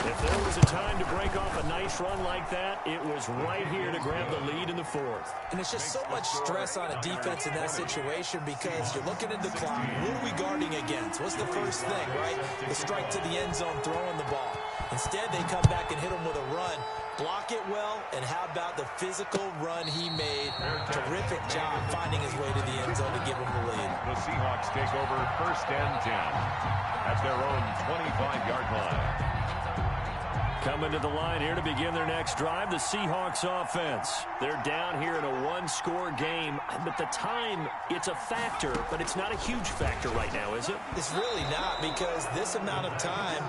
If there was a time to break off a nice run like that, it was right here to grab the lead in the 4th. And it's just so much stress on a defense in that situation because you're looking at the clock. What are we guarding against? What's the first thing, right? The strike to the end zone, throwing the ball. Instead, they come back and hit him with a run. Block it well, and how about the physical run he made? Terrific job finding his way to the end zone to give him the lead. The Seahawks take over 1st and 10 at their own 25-yard line. Coming to the line here to begin their next drive, the Seahawks offense. They're down here in a 1-score game. But the time, it's a factor, but it's not a huge factor right now, is it? It's really not, because this amount of time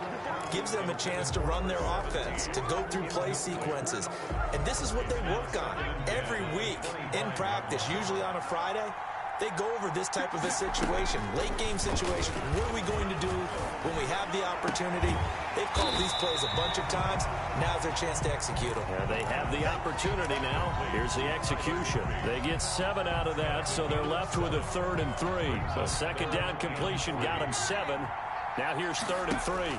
gives them a chance to run their offense, to go through play sequences. And this is what they work on every week in practice, usually on a Friday. They go over this type of a situation, late game situation. What are we going to do when we have the opportunity? They've called these plays a bunch of times. Now's their chance to execute them. Yeah, they have the opportunity now. Here's the execution. They get 7 out of that, so they're left with a 3rd and 3. A second down completion got them 7. Now here's 3rd and 3.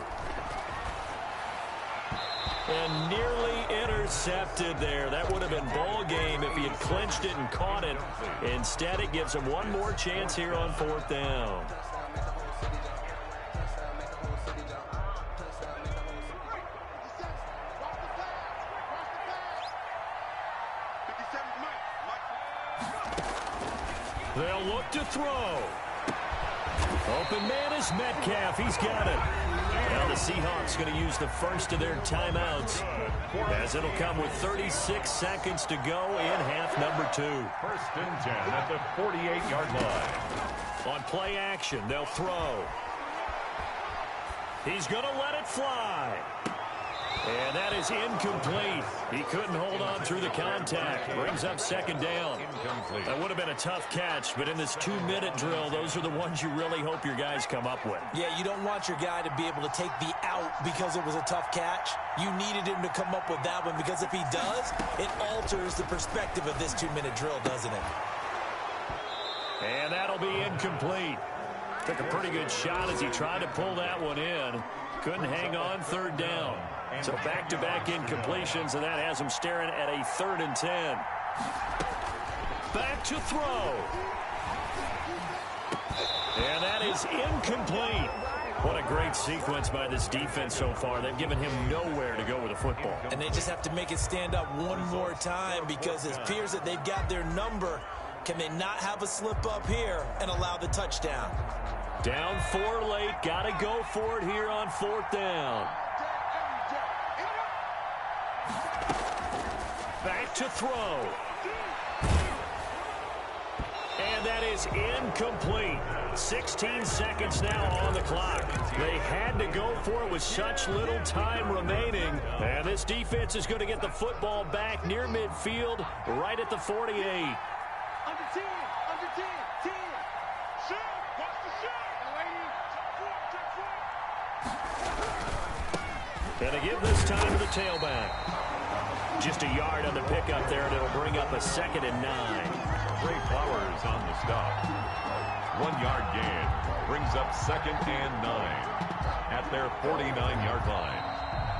And nearly intercepted there. That would have been ball game if he had clinched it and caught it. Instead, it gives him one more chance here on 4th down. They'll look to throw. Open man is Metcalf. He's got it. Now the Seahawks going to use the first of their timeouts, as it'll come with 36 seconds to go in half number 2. 1st and 10 at the 48-yard line. On play action, they'll throw. He's going to let it fly. And that is incomplete. He couldn't hold on through the contact. Brings up 2nd down. That would have been a tough catch, but in this 2-minute drill, those are the ones you really hope your guys come up with. Yeah, you don't want your guy to be able to take the out because it was a tough catch. You needed him to come up with that one, because if he does, it alters the perspective of this 2-minute drill, doesn't it? And that'll be incomplete. Took a pretty good shot as he tried to pull that one in. Couldn't hang on 3rd down. So back-to-back incompletions, and that has him staring at a 3rd and 10. Back to throw. And that is incomplete. What a great sequence by this defense so far. They've given him nowhere to go with the football. And they just have to make it stand up one more time, because it appears that they've got their number. Can they not have a slip up here and allow the touchdown? Down 4 late. Got to go for it here on 4th down. Back to throw. that is incomplete. 16 seconds now on the clock. They had to go for it with such little time remaining. And this defense is going to get the football back near midfield, right at the 48. Under 10, under 10, 10. Shoot, watch the shot. And they give this time to the tailback. Just a yard on the pickup there, and it'll bring up a 2nd and 9. Trey Flowers on the stop. 1 yard gain. Brings up 2nd and 9 at their 49-yard line.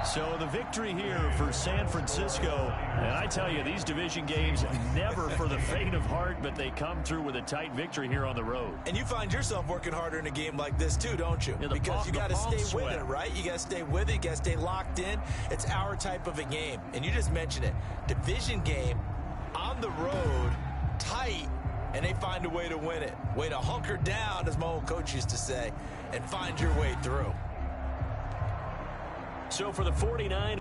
So the victory here for San Francisco. And I tell you, these division games never for the faint of heart, but they come through with a tight victory here on the road. And you find yourself working harder in a game like this too, don't you? Yeah, because you got to stay sweat. with it, right? You got to stay with it. You got to stay locked in. It's our type of a game. And you just mentioned it. Division game on the road, tight, and they find a way to win it. Way to hunker down, as my old coach used to say, and find your way through. So for the 49...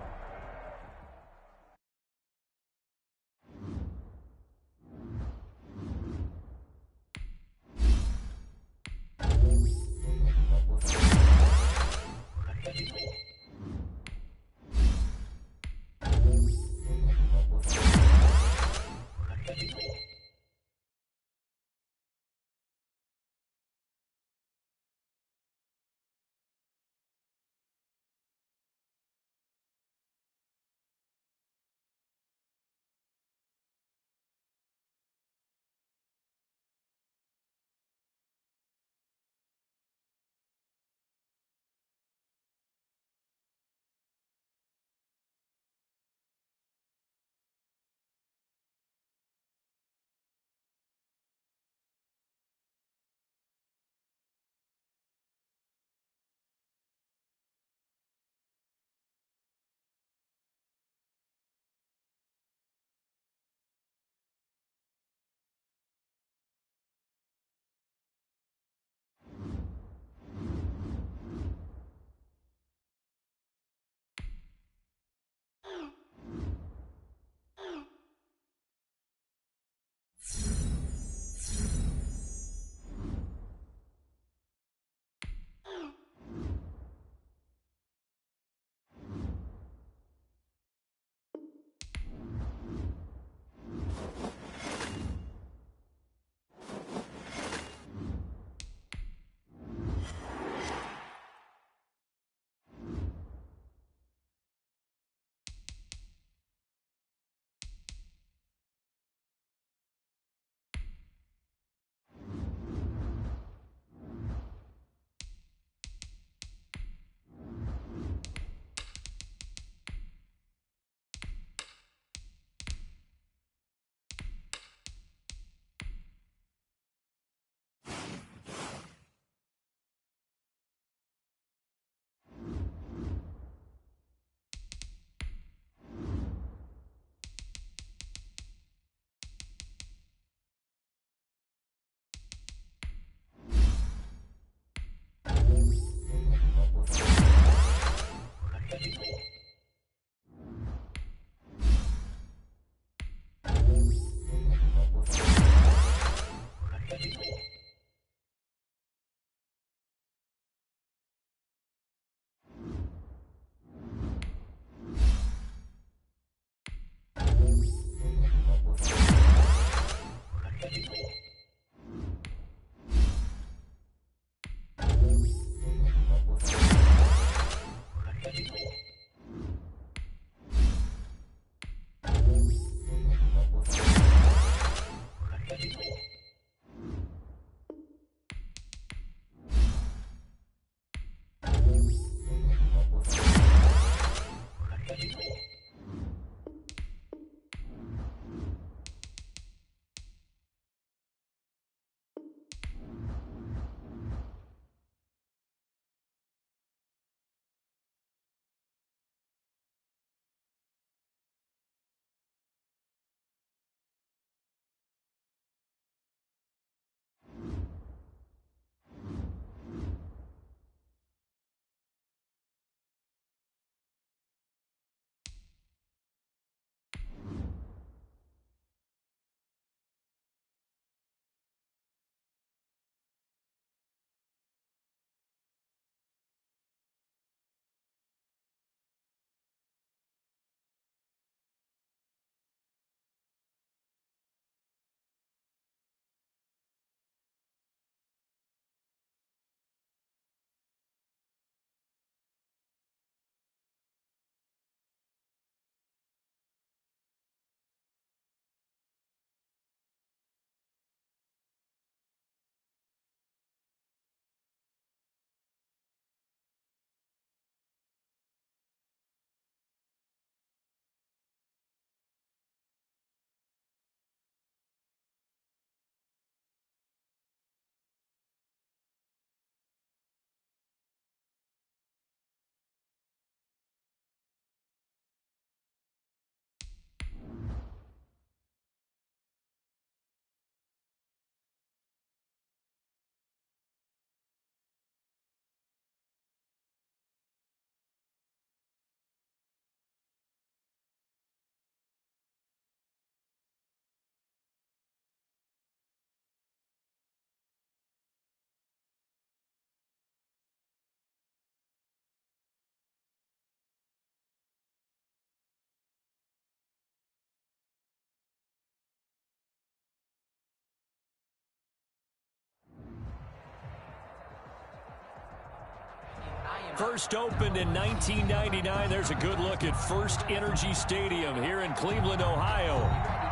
First opened in 1999. There's a good look at First Energy Stadium here in Cleveland, Ohio.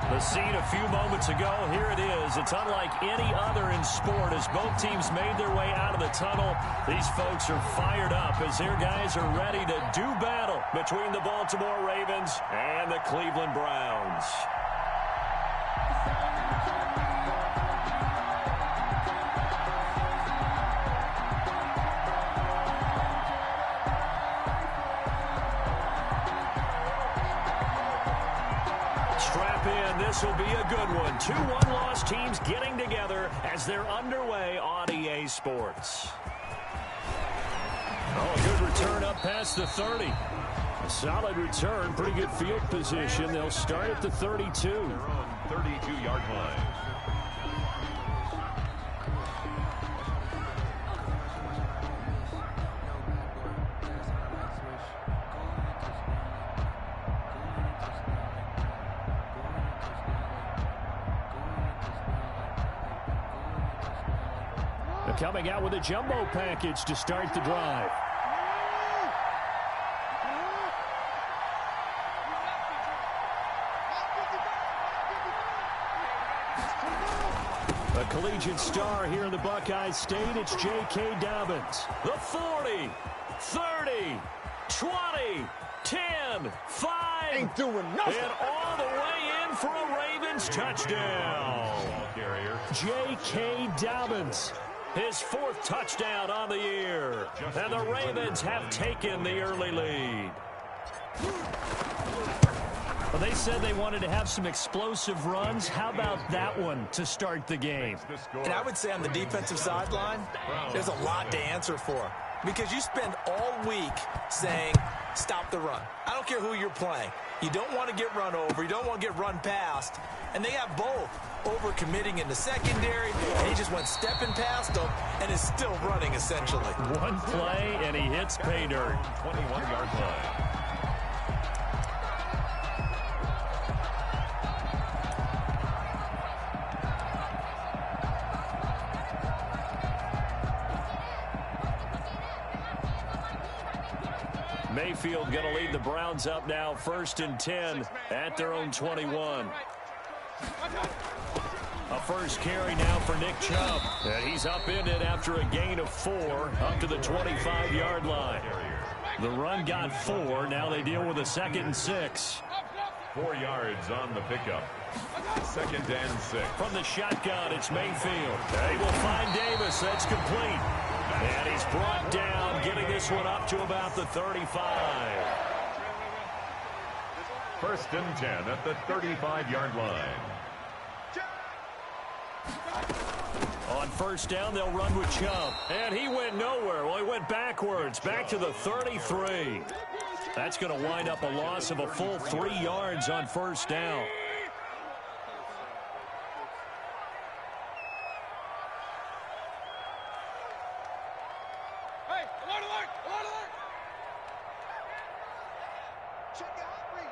The scene a few moments ago, here it is. It's unlike any other in sport as both teams made their way out of the tunnel. These folks are fired up as their guys are ready to do battle between the Baltimore Ravens and the Cleveland Browns. Strap in, this will be a good one. Two one-loss teams getting together as they're underway on EA Sports. Oh, a good return up past the 30. A solid return, pretty good field position. They'll start at the 32. They're on 32-yard line. Coming out with a jumbo package to start the drive. A collegiate star here in the Buckeye State, it's J.K. Dobbins. The 40, 30, 20, 10, 5. Ain't doing nothing. And all the way in for a Ravens touchdown. J.K. Dobbins. His fourth touchdown on the year. And the Ravens have taken the early lead. Well, they said they wanted to have some explosive runs. How about that one to start the game? And I would say on the defensive sideline, there's a lot to answer for. Because you spend all week saying, stop the run. I don't care who you're playing. You don't want to get run over. You don't want to get run past. And they have both. Overcommitting in the secondary, and he just went stepping past them and is still running, essentially. One play, and he hits pay dirt. 21-yard line. Mayfield going to lead the Browns up now, 1st and 10 at their own 21. A first carry now for Nick Chubb. And he's upended after a gain of 4 up to the 25-yard line. The run got 4. Now they deal with a 2nd and 6. 4 yards on the pickup. 2nd and 6. From the shotgun, it's Mayfield. They will find Davis. That's complete. And he's brought down, getting this one up to about the 35. 1st and 10 at the 35-yard line. On 1st down, they'll run with Chubb. And he went nowhere. Well, he went backwards, back to the 33. That's going to wind up a loss of a full 3 yards on 1st down. Hey, alert, alert, alert, alert. Check your hot read.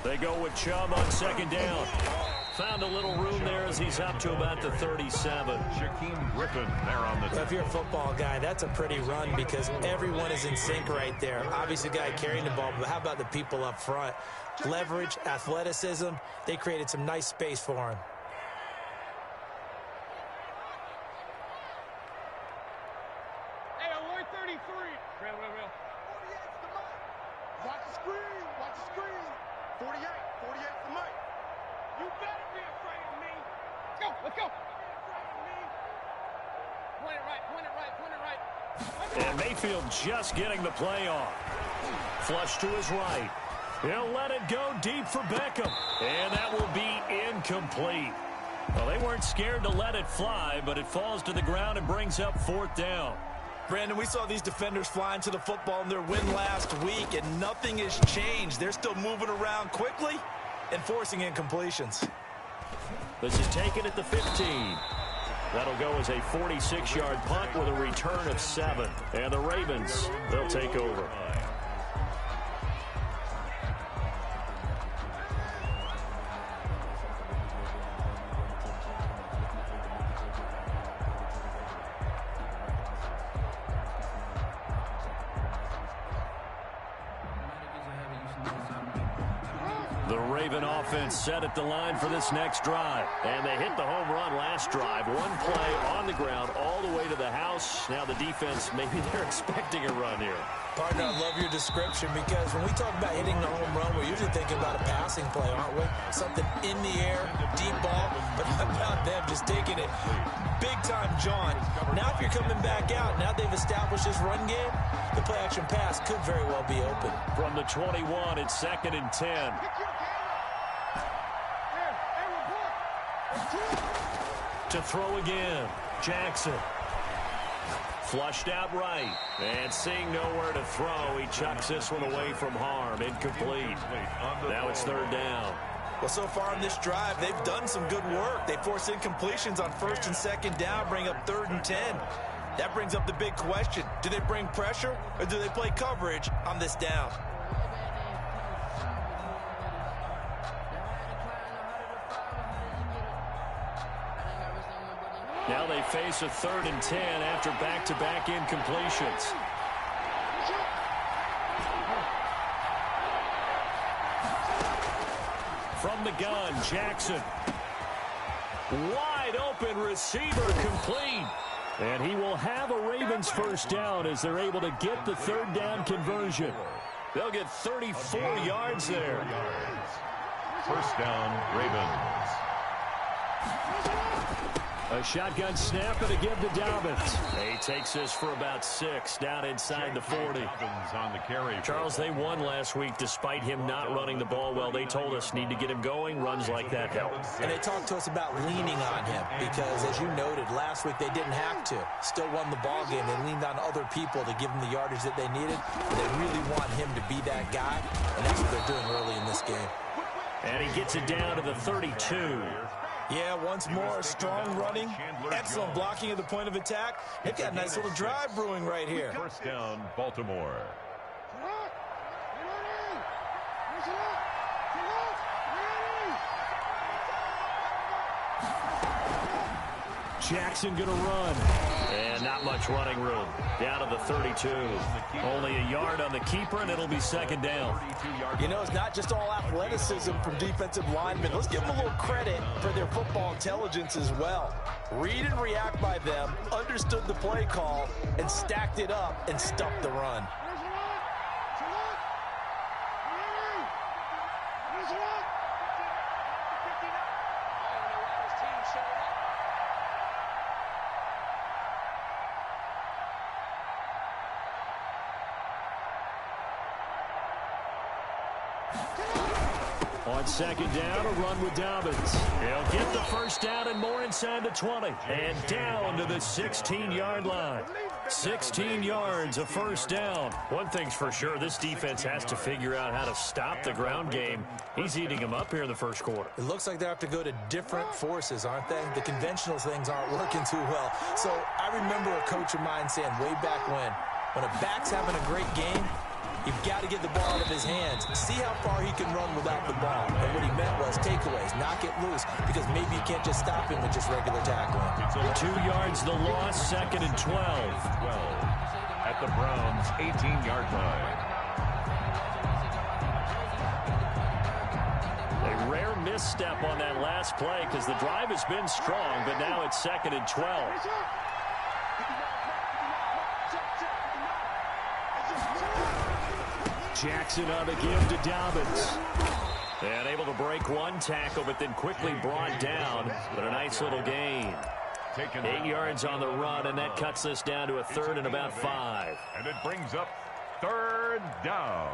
They go with Chubb on 2nd down. Found a little room there as he's up to about the 37. Shaquem Griffin there on the... If you're a football guy, that's a pretty run because everyone is in sync right there. Obviously, the guy carrying the ball, but how about the people up front? Leverage, athleticism, they created some nice space for him. Hey, alert 33. Real. 48's the mic. Watch the screen. Watch the screen. 48's the mic. You better be afraid of me. Let's go. Point it right. And Mayfield just getting the play off. Flush to his right. He'll let it go deep for Beckham. And that will be incomplete. Well, they weren't scared to let it fly, but it falls to the ground and brings up 4th down. Brandon, we saw these defenders flying to the football in their win last week, and nothing has changed. They're still moving around quickly and forcing incompletions. This is taken at the 15. That'll go as a 46-yard punt with a return of 7. And the Ravens, they'll take over. The Raven offense set at the line for this next drive. And they hit the home run last drive. One play on the ground all the way to the house. Now the defense, maybe they're expecting a run here. Partner, I love your description because when we talk about hitting the home run, we're usually thinking about a passing play, aren't we? Something in the air, deep ball, but how about them just taking it big-time jaunt. Now if you're coming back out, now they've established this run game, the play-action pass could very well be open. From the 21, it's 2nd and 10. To throw again, Jackson. Flushed out right, and seeing nowhere to throw, he chucks this one away from harm. Incomplete. Now it's 3rd down. Well, so far in this drive, they've done some good work. They force incompletions on 1st and 2nd down, bring up 3rd and 10. That brings up the big question. Do they bring pressure, or do they play coverage on this down? Now they face a 3rd and 10 after back-to-back incompletions. From the gun, Jackson. Wide open receiver, complete. And he will have a Ravens 1st down as they're able to get the 3rd down conversion. They'll get 34 yards there. 1st down, Ravens. A shotgun snap and a give to Dobbins. He takes this for about 6 down inside the 40. On the carry. Charles, they won last week despite him not running the ball well. They told us need to get him going. Runs like that help. And they talked to us about leaning on him because, as you noted, last week they didn't have to. Still won the ball game. They leaned on other people to give them the yardage that they needed. They really want him to be that guy, and that's what they're doing early in this game. And he gets it down to the 32. Yeah, once more, strong running, excellent blocking at the point of attack. They've got a nice little drive brewing right here. 1st down, Baltimore. Jackson going to run. And not much running room. Down to the 32. Only a yard on the keeper, and it'll be 2nd down. You know, it's not just all athleticism from defensive linemen. Let's give them a little credit for their football intelligence as well. Read and react by them, understood the play call, and stacked it up and stuffed the run. On 2nd down, a run with Dobbins. He'll get the 1st down and more inside the 20. And down to the 16-yard line. 16 yards, a 1st down. One thing's for sure, this defense has to figure out how to stop the ground game. He's eating them up here in the 1st quarter. It looks like they have to go to different forces, aren't they? The conventional things aren't working too well. So I remember a coach of mine saying way back when a back's having a great game, you've got to get the ball out of his hands. See how far he can run without the ball. And what he meant was takeaways, knock it loose, because maybe you can't just stop him with just regular tackling. 2 yards the loss, 2nd and 12. At the Browns' 18-yard line. A rare misstep on that last play because the drive has been strong, but now it's 2nd and 12. Jackson on the give to Dobbins. And able to break one tackle, but then quickly brought down. But a nice little gain. 8 yards on the run, and that cuts us down to a 3rd and about 5. And it brings up 3rd down.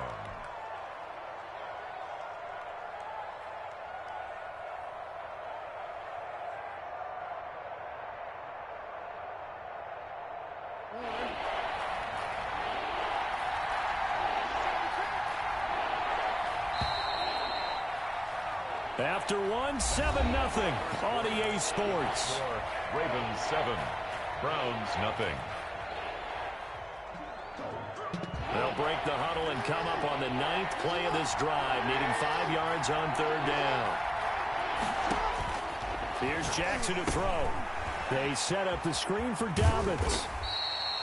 After one, 7-0 on EA Sports. Ravens 7, Browns nothing. They'll break the huddle and come up on the 9th play of this drive, needing 5 yards on 3rd down. Here's Jackson to throw. They set up the screen for Dobbins.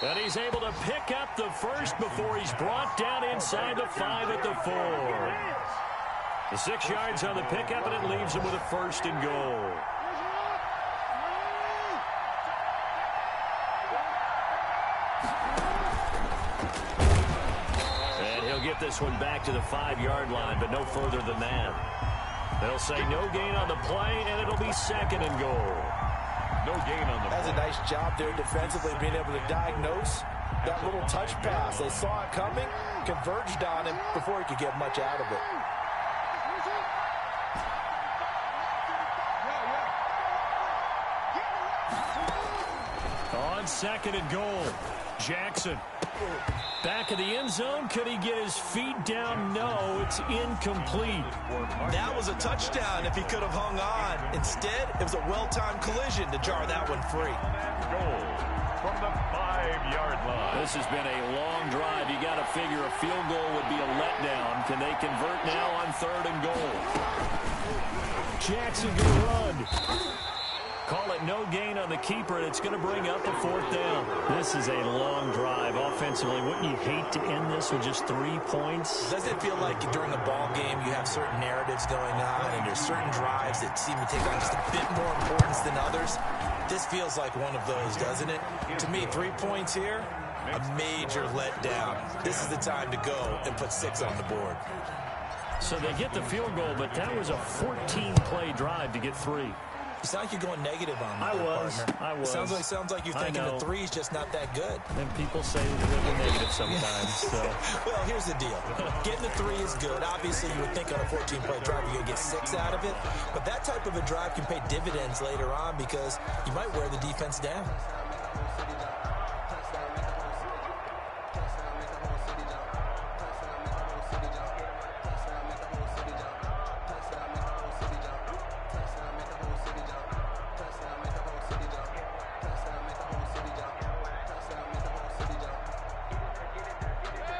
And he's able to pick up the 1st before he's brought down inside the 5 at the 4. The 6 yards on the pickup, and it leaves him with a 1st and goal. And he'll get this one back to the 5-yard line, but no further than that. They'll say no gain on the play, and it'll be 2nd and goal. No gain on the play. That's a nice job there defensively, being able to diagnose that little touch pass. They saw it coming, converged on him before he could get much out of it. On 2nd and goal, Jackson. Back of the end zone. Could he get his feet down? No, it's incomplete. That was a touchdown if he could have hung on. Instead, it was a well-timed collision to jar that one free. Goal from the 5-yard line. This has been a long drive. You got to figure a field goal would be a letdown. Can they convert now on 3rd and goal? Jackson going to run. Call it no gain on the keeper, and it's going to bring up the 4th down. This is a long drive offensively. Wouldn't you hate to end this with just 3 points? Doesn't it feel like during a ball game you have certain narratives going on and there's certain drives that seem to take on just a bit more importance than others? This feels like one of those, doesn't it? To me, 3 points here, a major letdown. This is the time to go and put 6 on the board. So they get the field goal, but that was a 14-play drive to get 3. You sound like you're going negative on me. I was. It sounds like you're thinking the 3 is just not that good. And people say they're negative sometimes. So. Well, here's the deal. Getting the 3 is good. Obviously, you would think on a 14-play drive you're going to get 6 out of it. But that type of a drive can pay dividends later on because you might wear the defense down.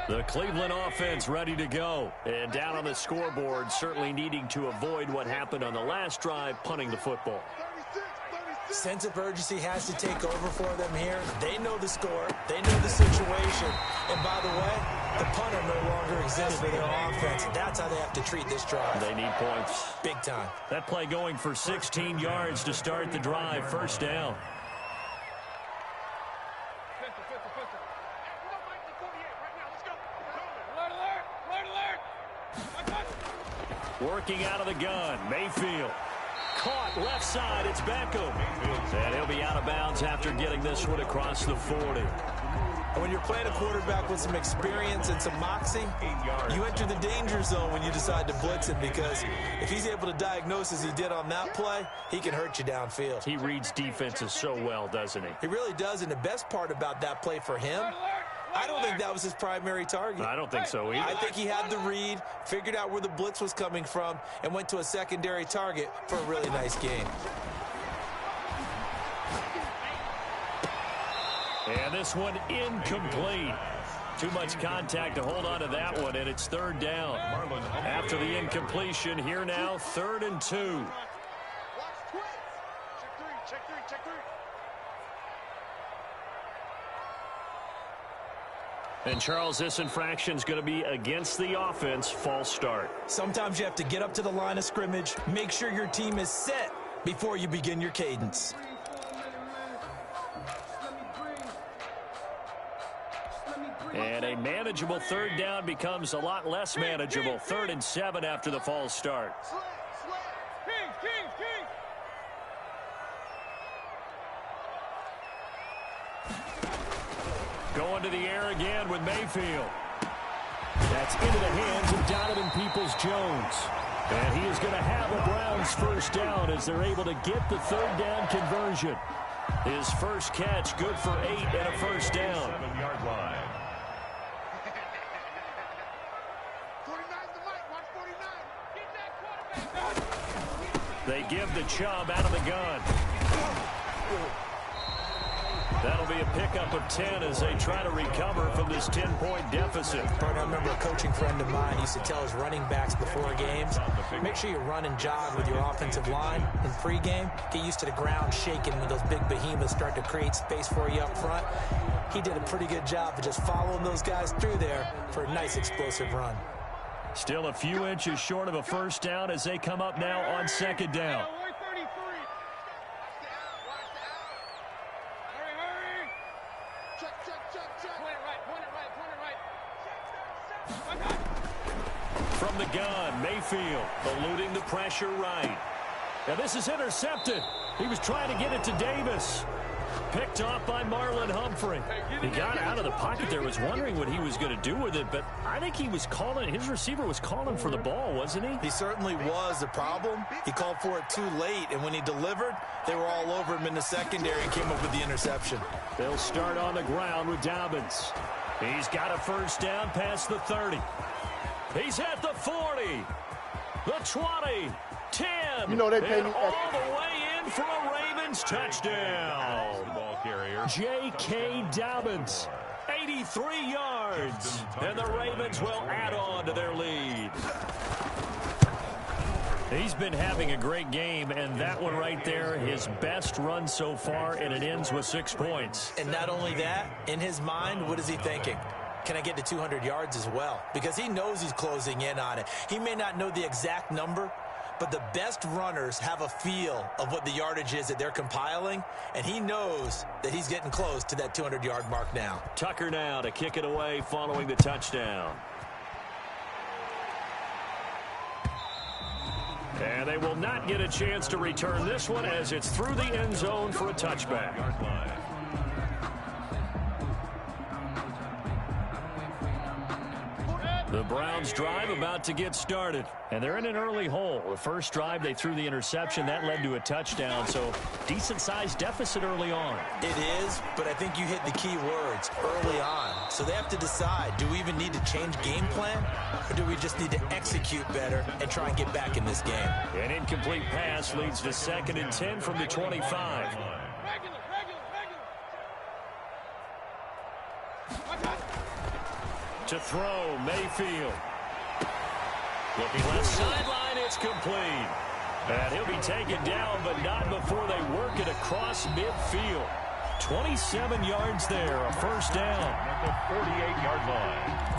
The Cleveland offense ready to go. And down on the scoreboard, certainly needing to avoid what happened on the last drive, punting the football. Sense of urgency has to take over for them here. They know the score. They know the situation. And by the way, the punter no longer exists for their offense. That's how they have to treat this drive. They need points. Big time. That play going for 16 yards to start the drive. 1st down. Working out of the gun, Mayfield. Caught left side, it's Beckham. And he'll be out of bounds after getting this one across the 40. And when you're playing a quarterback with some experience and some moxie, you enter the danger zone when you decide to blitz him because if he's able to diagnose as he did on that play, he can hurt you downfield. He reads defenses so well, doesn't he? He really does, and the best part about that play for him, I don't think that was his primary target. I don't think so either. I think he had the read, figured out where the blitz was coming from, and went to a secondary target for a really nice game. And this one incomplete. Too much contact to hold on to that one, and it's 3rd down. After the incompletion, here now, 3rd and 2. Watch twins. Check three. And, Charles, this infraction's going to be against the offense. False start. Sometimes you have to get up to the line of scrimmage, make sure your team is set before you begin your cadence. And a manageable 3rd down becomes a lot less manageable. 3rd and 7 after the false start. King. Going to the air again with Mayfield. That's into the hands of Donovan Peoples-Jones. And he is going to have a Browns 1st down as they're able to get the 3rd down conversion. His first catch, good for 8 and a 1st down. 7-yard line. 49's the mic. Watch 49. Get that quarterback. They give the Chubb out of the gun. That'll be a pickup of 10 as they try to recover from this 10-point deficit. I remember a coaching friend of mine used to tell his running backs before games, make sure you run and jog with your offensive line in pregame. Get used to the ground shaking when those big behemoths start to create space for you up front. He did a pretty good job of just following those guys through there for a nice explosive run. Still a few inches short of a first down as they come up now on second down. From the gun, Mayfield eluding the pressure right. Now this is intercepted. He was trying to get it to Davis. Picked off by Marlon Humphrey. He got out of the pocket there, was wondering what he was going to do with it, but I think he was calling, his receiver was calling for the ball, wasn't he? He certainly was. The problem, he called for it too late, and when he delivered, they were all over him in the secondary and came up with the interception. They'll start on the ground with Dobbins. He's got a first down past the 30. He's at the 40, the 20, 10, You know they pay and me all the way in for a Ravens touchdown. Ball carrier. J.K. Dobbins, 83 yards, and the Ravens will add on to their lead. He's been having a great game, and that one right there, his best run so far, and it ends with 6 points. And not only that, in his mind, what is he thinking? Can I get to 200 yards as well? Because he knows he's closing in on it. He may not know the exact number, but the best runners have a feel of what the yardage is that they're compiling, and he knows that he's getting close to that 200-yard mark now. Tucker now to kick it away following the touchdown. And they will not get a chance to return this one as it's through the end zone for a touchback. The Browns drive about to get started, and they're in an early hole. The first drive, they threw the interception. That led to a touchdown, so decent-sized deficit early on. It is, but I think you hit the key words, early on. So they have to decide, do we even need to change game plan, or do we just need to execute better and try and get back in this game? An incomplete pass leads to 2nd and 10 from the 25. To throw, Mayfield. Looking left sideline, it's complete. And he'll be taken down, but not before they work it across midfield. 27 yards there, a first down. At the 48-yard line.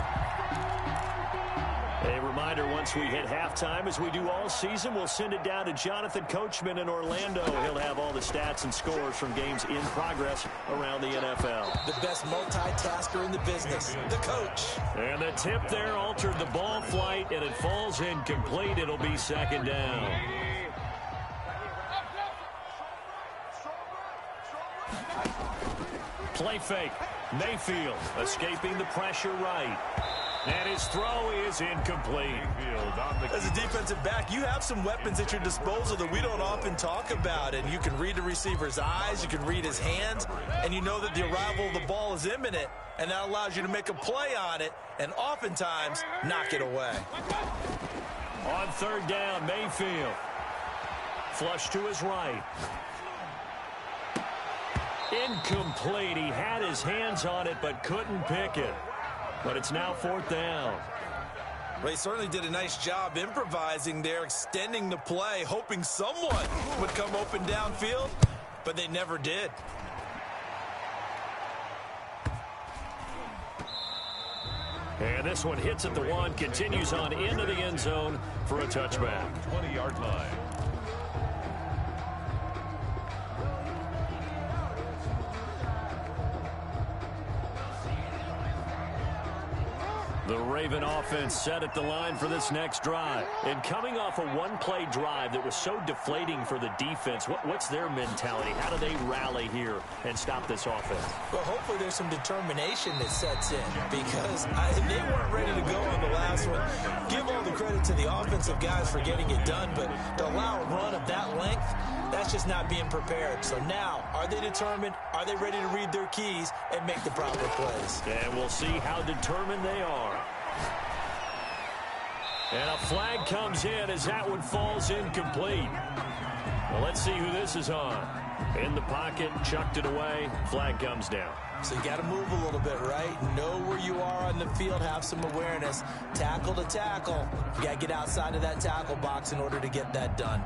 A reminder, once we hit halftime, as we do all season, we'll send it down to Jonathan Coachman in Orlando. He'll have all the stats and scores from games in progress around the NFL. The best multitasker in the business, the coach. And the tip there altered the ball flight, and it falls incomplete. It'll be 2nd down. Play fake. Mayfield escaping the pressure right. And his throw is incomplete. As a defensive back, you have some weapons at your disposal that we don't often talk about. And you can read the receiver's eyes, you can read his hands, and you know that the arrival of the ball is imminent. And that allows you to make a play on it and oftentimes knock it away. On 3rd down, Mayfield. Flush to his right. Incomplete. He had his hands on it but couldn't pick it. But it's now 4th down. Well, he certainly did a nice job improvising there, extending the play, hoping someone would come open downfield, but they never did. And this one hits at the 1, continues on into the end zone for a touchback. 20-yard line. The Raven offense set at the line for this next drive. And coming off a one-play drive that was so deflating for the defense, what's their mentality? How do they rally here and stop this offense? Well, hopefully there's some determination that sets in because they weren't ready to go on the last one. Give all the credit to the offensive guys for getting it done, but to allow a run of that length, that's just not being prepared. So now, are they determined? Are they ready to read their keys and make the proper plays? And we'll see how determined they are. And a flag comes in as that one falls incomplete. Well, let's see who this is on. In the pocket, chucked it away, flag comes down. So you got to move a little bit, right? Know where you are on the field, have some awareness. Tackle to tackle. You got to get outside of that tackle box in order to get that done.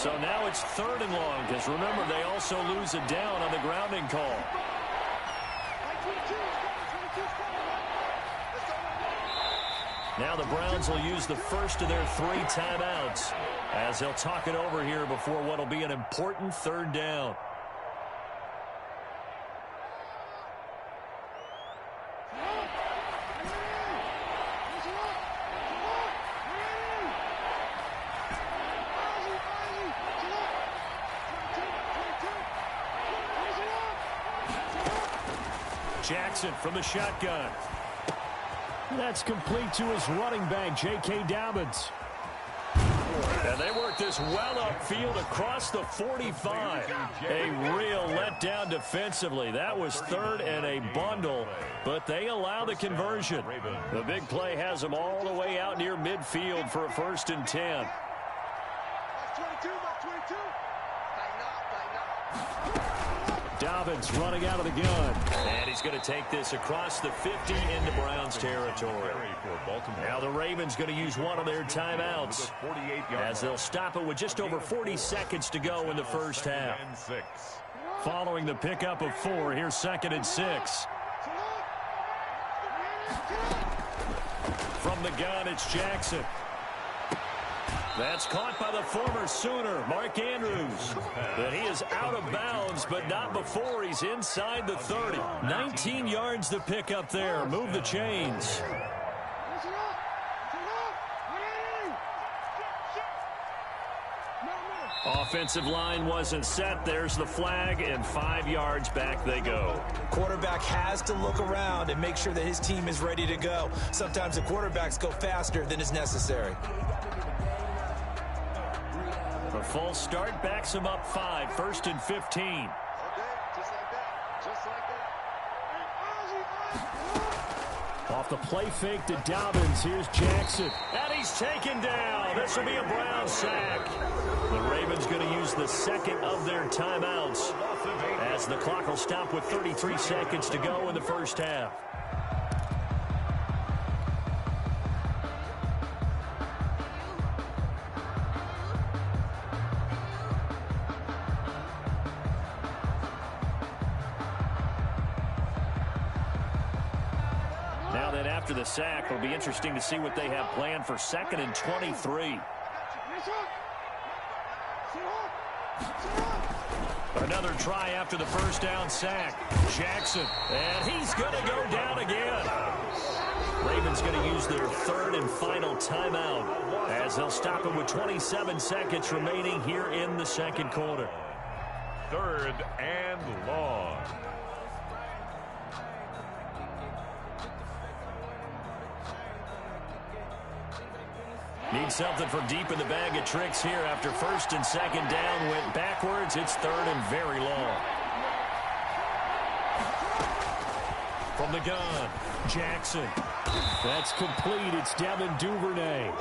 So now it's 3rd and long, because remember, they also lose a down on the grounding call. Now the Browns will use the first of their 3 timeouts as they'll talk it over here before what will be an important 3rd down. Jackson from the shotgun. That's complete to his running back, J.K. Dobbins. And they work this well upfield across the 45. A real letdown defensively. That was 3rd and a bundle, but they allow the conversion. The big play has them all the way out near midfield for a 1st and 10. Dobbins running out of the gun. And he's going to take this across the 50 into Browns territory. Now the Ravens going to use one of their timeouts as they'll stop it with just over 40 seconds to go in the first half. Following the pickup of 4, here's 2nd and 6. From the gun, it's Jackson. That's caught by the former Sooner, Mark Andrews. But he is out of bounds, but not before he's inside the 30. 19 yards to pick up there. Move the chains. Offensive line wasn't set. There's the flag, and 5 yards back they go. Quarterback has to look around and make sure that his team is ready to go. Sometimes the quarterbacks go faster than is necessary. A false start backs him up 5, 1st and 15. Off the play fake to Dobbins, here's Jackson. And he's taken down. This will be a Brown sack. The Ravens going to use the 2nd of their timeouts as the clock will stop with 33 seconds to go in the first half. Now that after the sack, it'll be interesting to see what they have planned for 2nd and 23. Another try after the first down sack. Jackson, and he's going to go down again. Ravens going to use their 3rd and final timeout as they'll stop it with 27 seconds remaining here in the 2nd quarter. 3rd and long. Need something from deep in the bag of tricks here after 1st and 2nd down went backwards. It's 3rd and very long. From the gun, Jackson. That's complete. It's Devin Duvernay.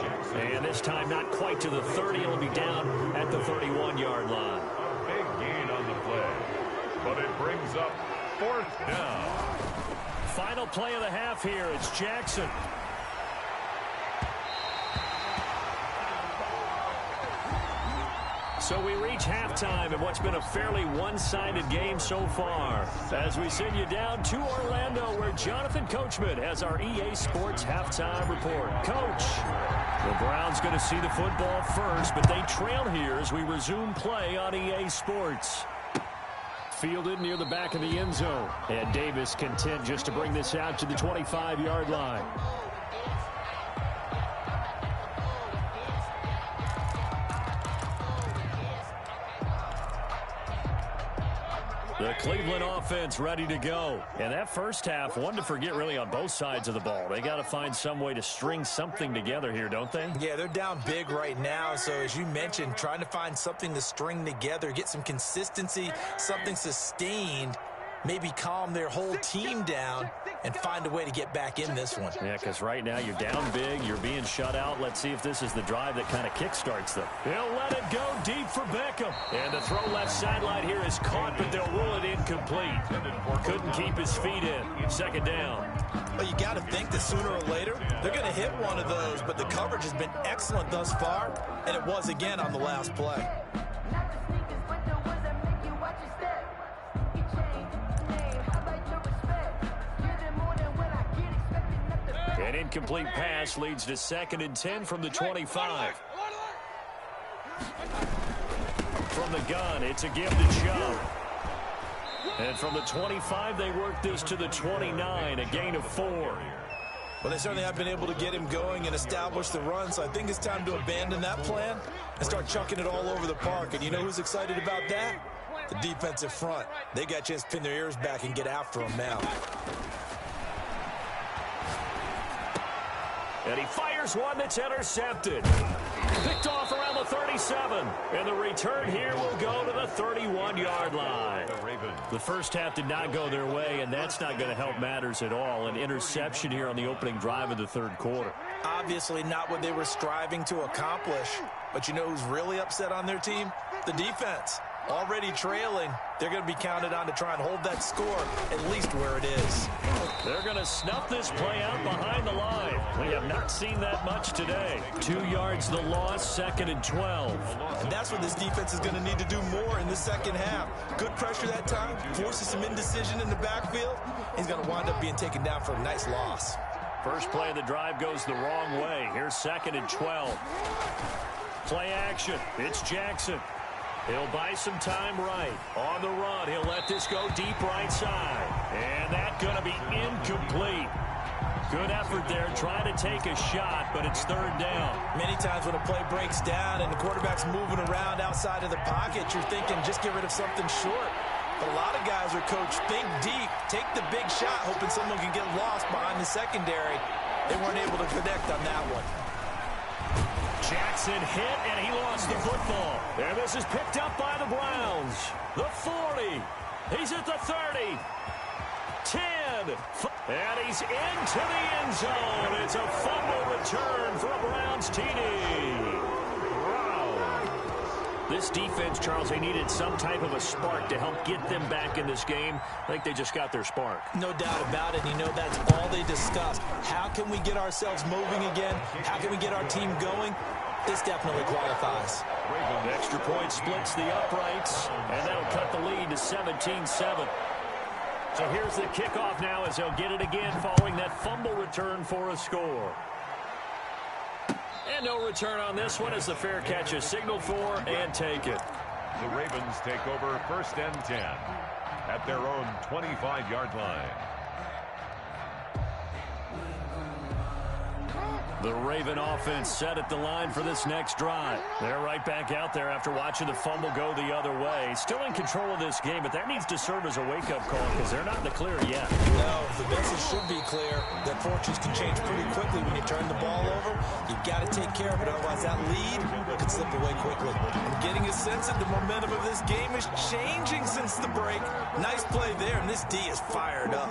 And this time not quite to the 30. It'll be down at the 31-yard line. A big gain on the play, but it brings up 4th down. Final play of the half here. It's Jackson. So we reach halftime in what's been a fairly one-sided game so far. As we send you down to Orlando, where Jonathan Coachman has our EA Sports halftime report. Coach, the Browns going to see the football first, but they trail here as we resume play on EA Sports. Fielded near the back of the end zone. And Davis content just to bring this out to the 25-yard line. The Cleveland offense ready to go. And that first half, one to forget really on both sides of the ball. They got to find some way to string something together here, don't they? Yeah, they're down big right now. So as you mentioned, trying to find something to string together, get some consistency, something sustained, maybe calm their whole team down and find a way to get back in this one. Yeah, because right now you're down big, you're being shut out. Let's see if this is the drive that kind of kickstarts them. He'll let it go deep for Beckham. And the throw left sideline here is caught, but they'll rule it incomplete. Couldn't keep his feet in. 2nd down. Well, you got to think that sooner or later they're going to hit one of those, but the coverage has been excellent thus far, and it was again on the last play. An incomplete pass leads to 2nd and 10 from the 25. From the gun, it's a give to Chubb. And from the 25, they work this to the 29, a gain of 4. Well, they certainly have been able to get him going and establish the run, so I think it's time to abandon that plan and start chucking it all over the park. And you know who's excited about that? The defensive front. They got a chance to pin their ears back and get after him now. And he fires one that's intercepted. Picked off around the 37. And the return here will go to the 31-yard line. The first half did not go their way, and that's not going to help matters at all. An interception here on the opening drive of the third quarter. Obviously not what they were striving to accomplish. But you know who's really upset on their team? The defense. Already trailing, they're going to be counted on to try and hold that score at least where it is. They're going to snuff this play out behind the line. We have not seen that much today. 2 yards the loss, 2nd and 12. And that's what this defense is going to need to do more in the second half. Good pressure that time, forces some indecision in the backfield. He's going to wind up being taken down for a nice loss. First play of the drive goes the wrong way. Here's 2nd and 12. Play action. It's Jackson. He'll buy some time right. On the run, he'll let this go deep right side. And that's going to be incomplete. Good effort there, trying to take a shot, but it's 3rd down. Many times when a play breaks down and the quarterback's moving around outside of the pocket, you're thinking just get rid of something short. But a lot of guys are coached, think deep, take the big shot, hoping someone can get lost behind the secondary. They weren't able to connect on that one. Jackson hit, and he lost the football. And this is picked up by the Browns. The 40. He's at the 30. 10. And he's into the end zone. It's a fumble return for a Browns TD. This defense, Charles, they needed some type of a spark to help get them back in this game. I think they just got their spark. No doubt about it. You know, that's all they discussed. How can we get ourselves moving again? How can we get our team going? This definitely qualifies. An extra point splits the uprights, and that'll cut the lead to 17-7. So here's the kickoff now as they'll get it again following that fumble return for a score. And no return on this one as the fair catch is signaled for and taken. The Ravens take over 1st and 10 at their own 25-yard line. The Raven offense set at the line for this next drive. They're right back out there after watching the fumble go the other way. Still in control of this game, but that needs to serve as a wake-up call because they're not in the clear yet. No, the message should be clear that fortunes can change pretty quickly when you turn the ball over. You've got to take care of it, otherwise that lead could slip away quickly. I'm getting a sense that the momentum of this game is changing since the break. Nice play there, and this D is fired up.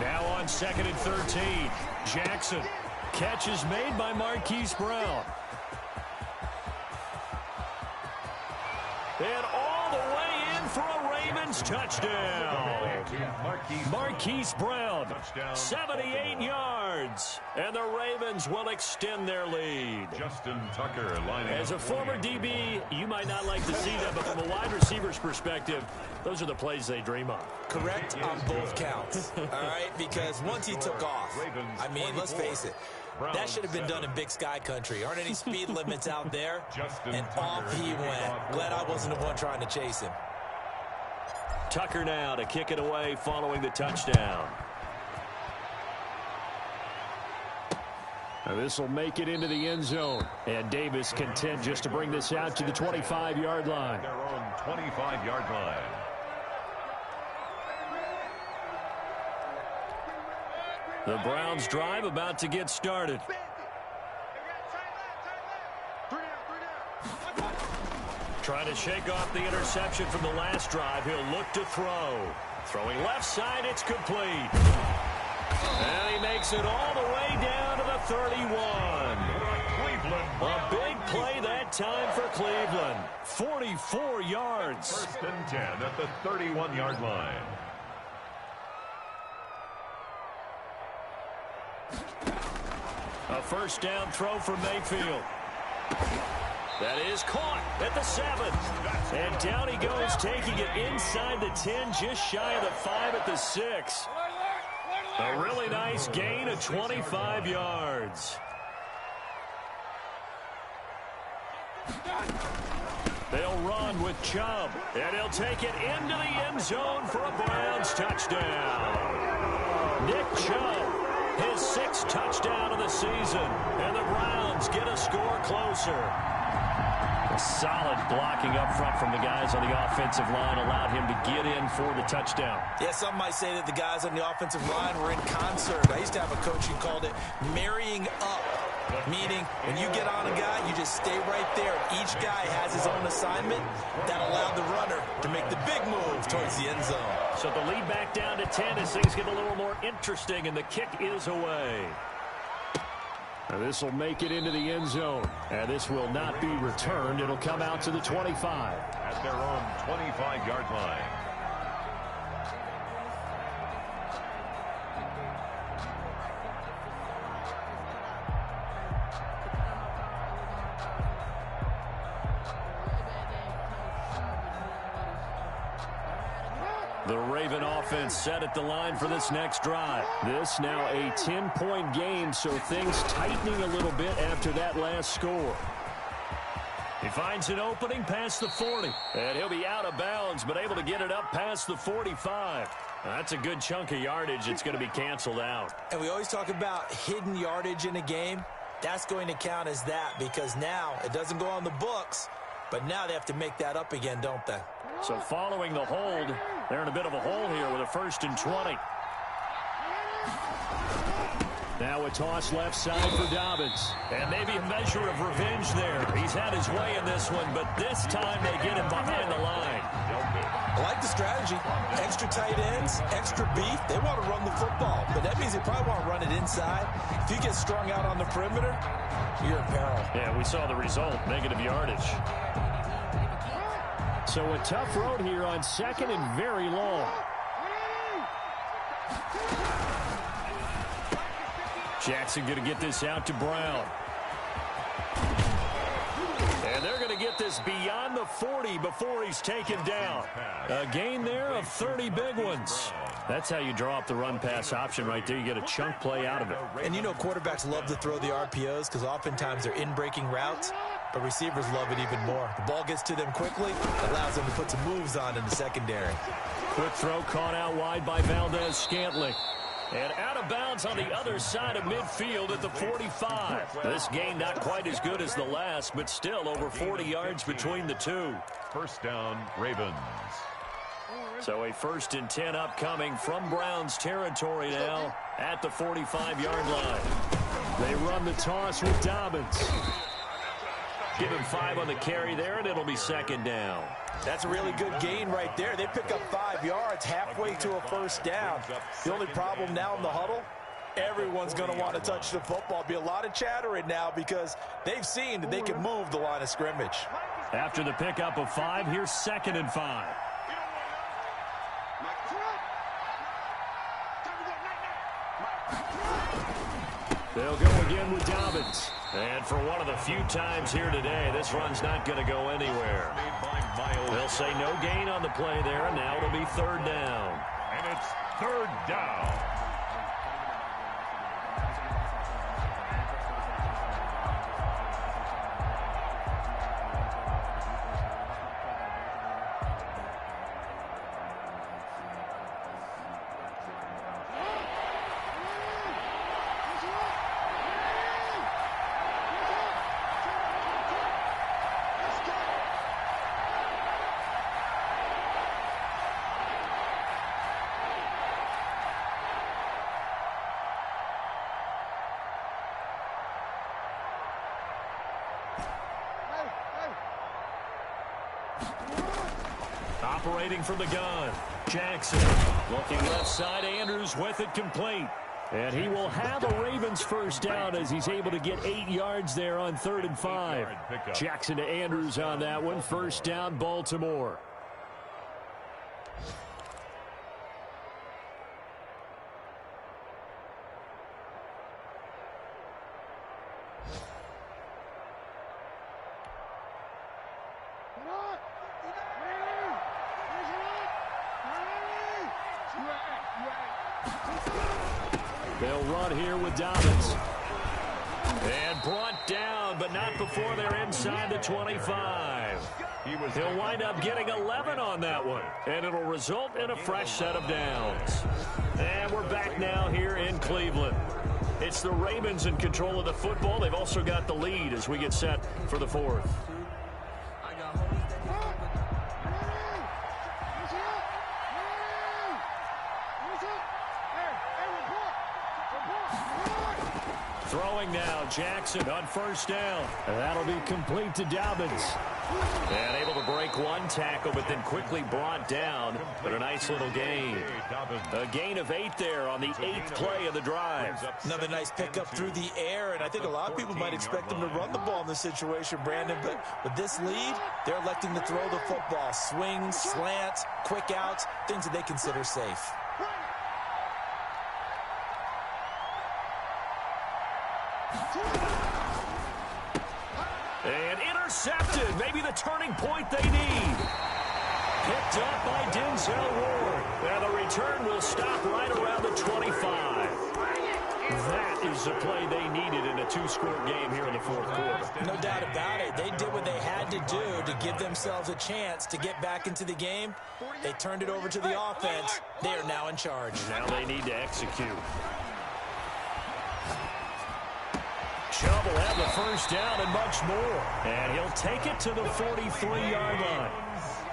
Now on 2nd and 13. Jackson. Catch is made by Marquise Brown. And all the way in for a Ravens touchdown. Marquise Brown, 78 yards. And the Ravens will extend their lead. Justin Tucker lining As a up. former DB, you might not like to see that, but from a wide receiver's perspective, those are the plays they dream of. Correct on both counts, all right? Because once he took off, I mean, let's face it, that should have been done in Big Sky country. Aren't any speed limits out there? And off he went. Glad I wasn't the one trying to chase him. Tucker now to kick it away following the touchdown. Now this will make it into the end zone. And Davis content just to bring this out to the 25-yard line. Their own 25-yard line. The Browns drive about to get started. Trying to shake off the interception from the last drive. He'll look to throw. Throwing left side, it's complete. And he makes it all the way down to the 31. A big play that that time for Cleveland. 44 yards. First and 10 at the 31-yard line. A first down throw for Mayfield. That is caught at the 7. And down he goes, taking it inside the 10, just shy of the 5 at the 6. A really nice gain of 25 yards. They'll run with Chubb, and he'll take it into the end zone for a Browns touchdown. Nick Chubb, his 6th touchdown of the season, and the Browns get a score closer. A solid blocking up front from the guys on the offensive line allowed him to get in for the touchdown. Yeah, some might say that the guys on the offensive line were in concert. I used to have a coach who called it marrying up, meaning when you get on a guy, you just stay right there. Each guy has his own assignment. That allowed the runner to make the big move towards the end zone. So the lead back down to 10 as things get a little more interesting, and the kick is away. This will make it into the end zone, and this will not be returned. It'll come out to the 25. At their own 25-yard line. The Raven offense set at the line for this next drive. This now a 10-point game, so things tightening a little bit after that last score. He finds an opening past the 40, and he'll be out of bounds, but able to get it up past the 45. That's a good chunk of yardage. It's going to be canceled out. And we always talk about hidden yardage in a game. That's going to count as that because now it doesn't go on the books, but now they have to make that up again, don't they? So following the hold, they're in a bit of a hole here with a 1st and 20. Now a toss left side for Dobbins. And maybe a measure of revenge there. He's had his way in this one, but this time they get him behind the line. I like the strategy. Extra tight ends, extra beef. They want to run the football, but that means they probably want to run it inside. If you get strung out on the perimeter, you're in peril. Yeah, we saw the result, negative yardage. So a tough road here on 2nd and very long. Jackson going to get this out to Brown. And they're going to get this beyond the 40 before he's taken down. A gain there of 30 big ones. That's how you draw up the run-pass option right there. You get a chunk play out of it. And you know quarterbacks love to throw the RPOs because oftentimes they're in-breaking routes, but receivers love it even more. The ball gets to them quickly, allows them to put some moves on in the secondary. Quick throw caught out wide by Valdez-Scantling. And out of bounds on the other side of midfield at the 45. This game not quite as good as the last, but still over 40 yards between the two. First down, Ravens. So a 1st and 10 upcoming from Browns territory now at the 45-yard line. They run the toss with Dobbins. Give him 5 on the carry there, and it'll be 2nd down. That's a really good gain right there. They pick up 5 yards halfway to a 1st down. The only problem now in the huddle, everyone's going to want to touch the football. Be a lot of chattering now because they've seen that they can move the line of scrimmage. After the pickup of 5, here's 2nd and 5. They'll go again with Dobbins. And for one of the few times here today, this run's not going to go anywhere. They'll say no gain on the play there, and now it'll be 3rd down. And it's 3rd down. Operating from the gun, Jackson. Looking left side, Andrews with it complete. And he will have a Ravens first down as he's able to get 8 yards there on 3rd and 5. Jackson to Andrews on that one. First down, Baltimore. They'll run here with Dobbins. And brought down, but not before they're inside the 25. He'll wind up getting 11 on that one. And it'll result in a fresh set of downs. And we're back now here in Cleveland. It's the Ravens in control of the football. They've also got the lead as we get set for the 4th. Throwing now, Jackson on first down. And that'll be complete to Dobbins. And able to break one tackle, but then quickly brought down. But a nice little gain. A gain of 8 there on the 8th play of the drive. Another nice pickup through the air, and I think a lot of people might expect them to run the ball in this situation, Brandon. But with this lead, they're electing to throw the football. Swings, slants, quick outs, things that they consider safe. And intercepted. Maybe the turning point they need. Picked up by Denzel Ward. And the return will stop right around the 25. That is the play they needed in a 2-score game here in the 4th quarter. No doubt about it. They did what they had to do to give themselves a chance to get back into the game. They turned it over to the offense. They are now in charge. Now they need to execute. Chubb will have the first down and much more. And he'll take it to the 43-yard line.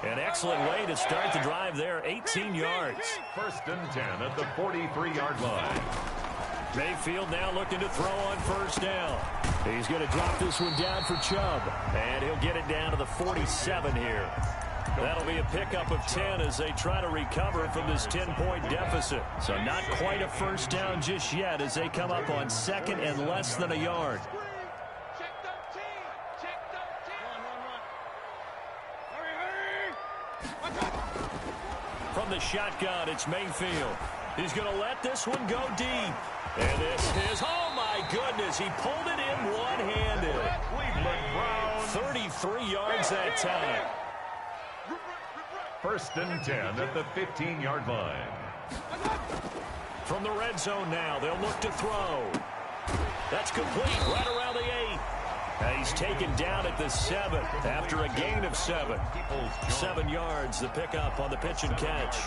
An excellent way to start the drive there, 18 yards. 1st and 10 at the 43-yard line. Mayfield now looking to throw on first down. He's going to drop this one down for Chubb. And he'll get it down to the 47 here. That'll be a pickup of 10 as they try to recover from this 10-point deficit. So not quite a first down just yet as they come up on 2nd and less than a yard. From the shotgun, it's Mayfield. He's going to let this one go deep. And this is, oh my goodness, he pulled it in one-handed. 33 yards that time. 1st and 10 at the 15-yard line. From the red zone now, they'll look to throw. That's complete right around the 8. He's taken down at the 7 after a gain of 7. 7 yards, the pickup on the pitch and catch.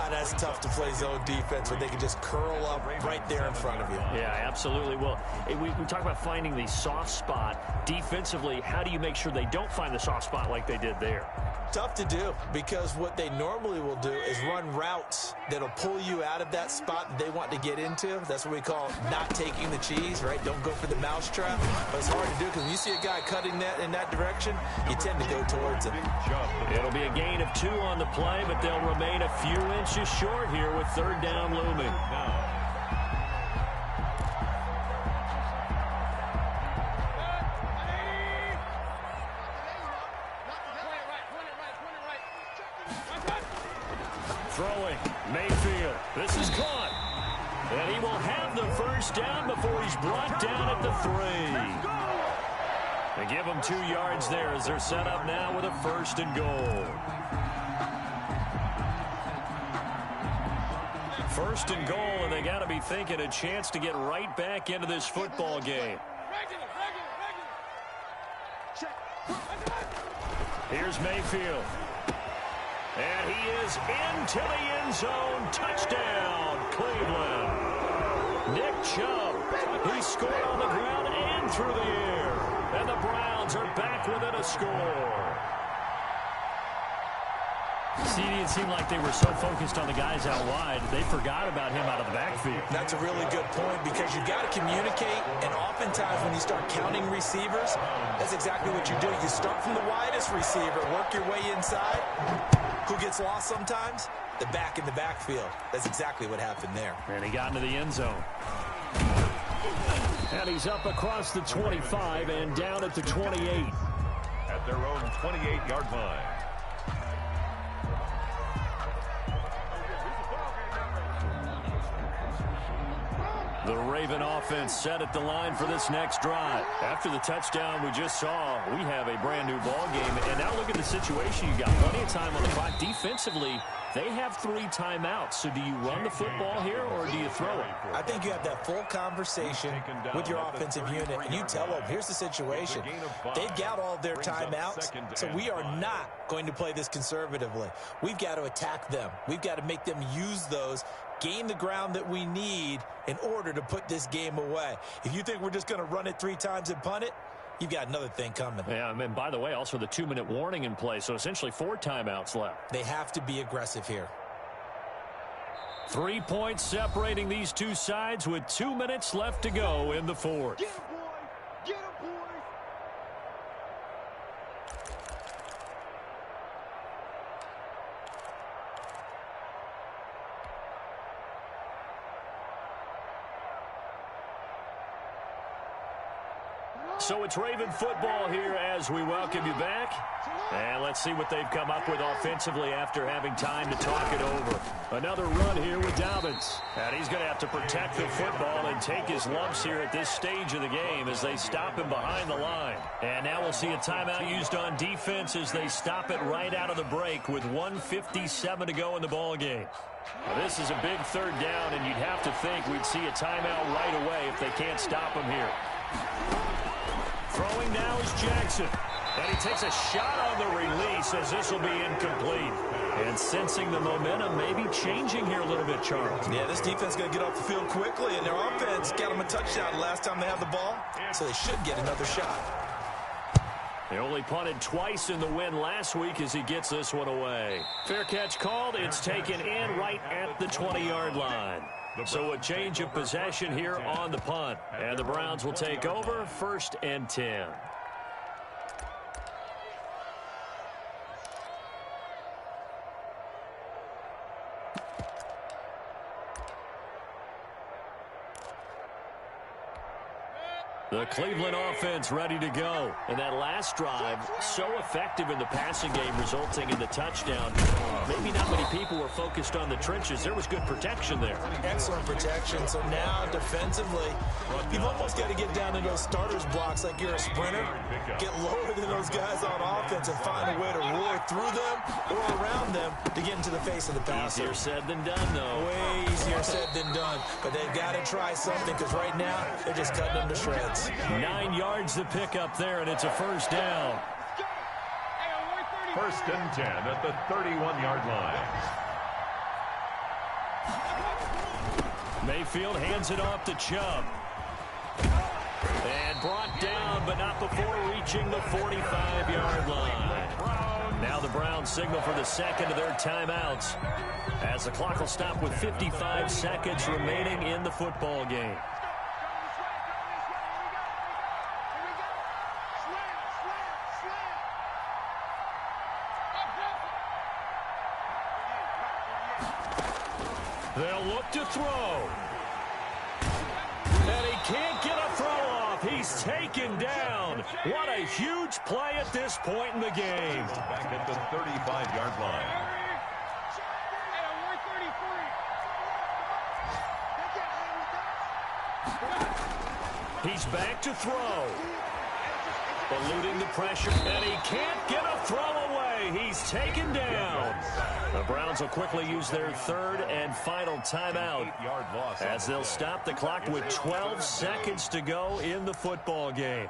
That's tough to play zone defense when they can just curl up right there in front of you. Yeah, absolutely. Well, we talk about finding the soft spot. Defensively, how do you make sure they don't find the soft spot like they did there? Tough to do because what they normally will do is run routes that'll pull you out of that spot that they want to get into. That's what we call not taking the cheese, right? Don't go for the mousetrap. But it's hard to do because when you see a guy cutting that in that direction, you tend to go towards him. It'll be a gain of 2 on the play, but they'll remain a few inches short here with 3rd down looming. Throwing, Mayfield. This is caught. And he will have the first down before he's brought down at the 3. They give him 2 yards there as they're set up now with a 1st and goal. 1st and goal, and they got to be thinking a chance to get right back into this football game. Here's Mayfield. And he is into the end zone. Touchdown, Cleveland. Nick Chubb. He scored on the ground and through the air. And the Browns are back within a score. See, it seemed like they were so focused on the guys out wide, they forgot about him out of the backfield. That's a really good point because you got to communicate, and oftentimes when you start counting receivers, that's exactly what you do. You start from the widest receiver, work your way inside. Who gets lost sometimes? the back in the backfield. That's exactly what happened there. And he got into the end zone. And he's up across the 25 and down at the 28. At their own 28-yard line. The Raven offense set at the line for this next drive. After the touchdown we just saw, we have a brand new ball game. And now look at the situation. You got plenty of time on the clock. Defensively, they have 3 timeouts. So do you run the football here or do you throw it? I think you have that full conversation with your offensive unit, and you tell them, here's the situation. They've got all their timeouts, so we are not going to play this conservatively. We've got to attack them. We've got to make them use those, gain the ground that we need in order to put this game away. If you think we're just going to run it 3 times and punt it, you've got another thing coming. Yeah, and by the way, also the 2-minute warning in play, so essentially 4 timeouts left. They have to be aggressive here. 3 points separating these two sides with 2 minutes left to go in the fourth. Get him, boys! Get him, boys! So it's Raven football here as we welcome you back. And let's see what they've come up with offensively after having time to talk it over. Another run here with Dobbins. And he's going to have to protect the football and take his lumps here at this stage of the game as they stop him behind the line. And now we'll see a timeout used on defense as they stop it right out of the break with 1:57 to go in the ball game. Now, this is a big 3rd down, and you'd have to think we'd see a timeout right away if they can't stop him here. Throwing now is Jackson. And he takes a shot on the release as this will be incomplete. And sensing the momentum maybe changing here a little bit, Charles. Yeah, this defense is going to get off the field quickly, and their offense got them a touchdown last time they had the ball, so they should get another shot. They only punted twice in the win last week as he gets this one away. Fair catch called. It's taken in right at the 20-yard line. So a change of possession here on the punt. And the Browns will take over 1st and 10. The Cleveland offense ready to go. And that last drive, so effective in the passing game, resulting in the touchdown. Maybe not many people were focused on the trenches. There was good protection there. Excellent protection. So now, defensively, you've almost got to get down to those starters blocks like you're a sprinter. Get lower than those guys on offense and find a way to roar through them or around them to get into the face of the passer. Easier said than done, though. Way easier said than done. But they've got to try something because right now, they're just cutting them to shreds. 9 yards to pick up there, and it's a 1st down. 1st and 10 at the 31-yard line. Mayfield hands it off to Chubb. And brought down, but not before reaching the 45-yard line. Now the Browns signal for the 2nd of their timeouts, as the clock will stop with 55 seconds remaining in the football game. They'll look to throw. And he can't get a throw off. He's taken down. What a huge play at this point in the game. Back at the 35-yard line. He's back to throw. Eluding the pressure, and he can't get a throw away. He's taken down. The Browns will quickly use their 3rd and final timeout as they'll stop the clock with 12 seconds to go in the football game.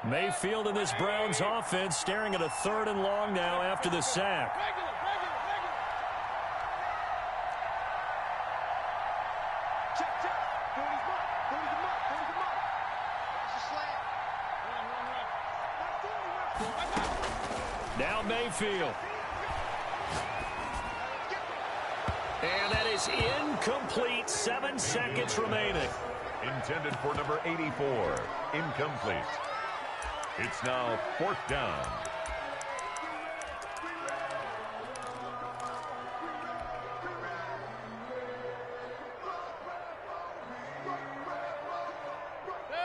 Mayfield and this Browns offense staring at a 3rd and long now after the sack. Now Mayfield. And that is incomplete. 7 seconds remaining. Intended for number 84. Incomplete. It's now 4th down.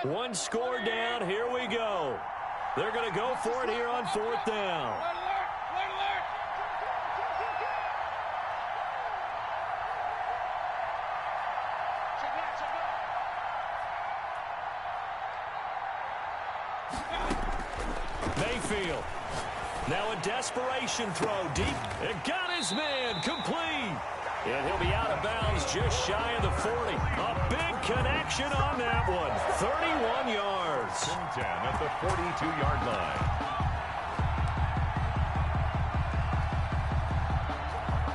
One score down. Here we go. They're going to go for it here on 4th down. Mayfield. Now a desperation throw deep. It got his man complete. And he'll be out of bounds just shy of the 40. A big connection on that one. 31 yards. 10 at the 42-yard line.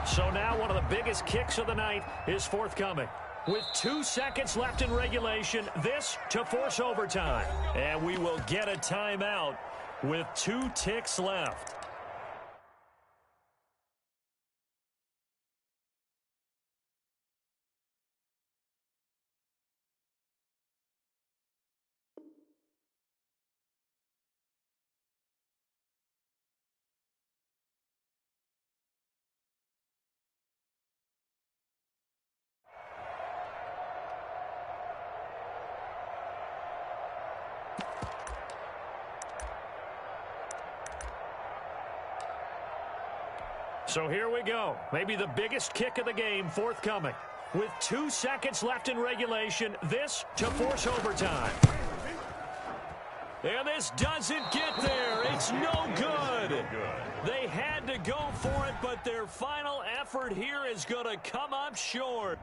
So now one of the biggest kicks of the night is forthcoming. With 2 seconds left in regulation, this to force overtime. And we will get a timeout with 2 ticks left. So here we go. Maybe the biggest kick of the game forthcoming. With 2 seconds left in regulation, this to force overtime. And this doesn't get there. It's no good. They had to go for it, but their final effort here is going to come up short.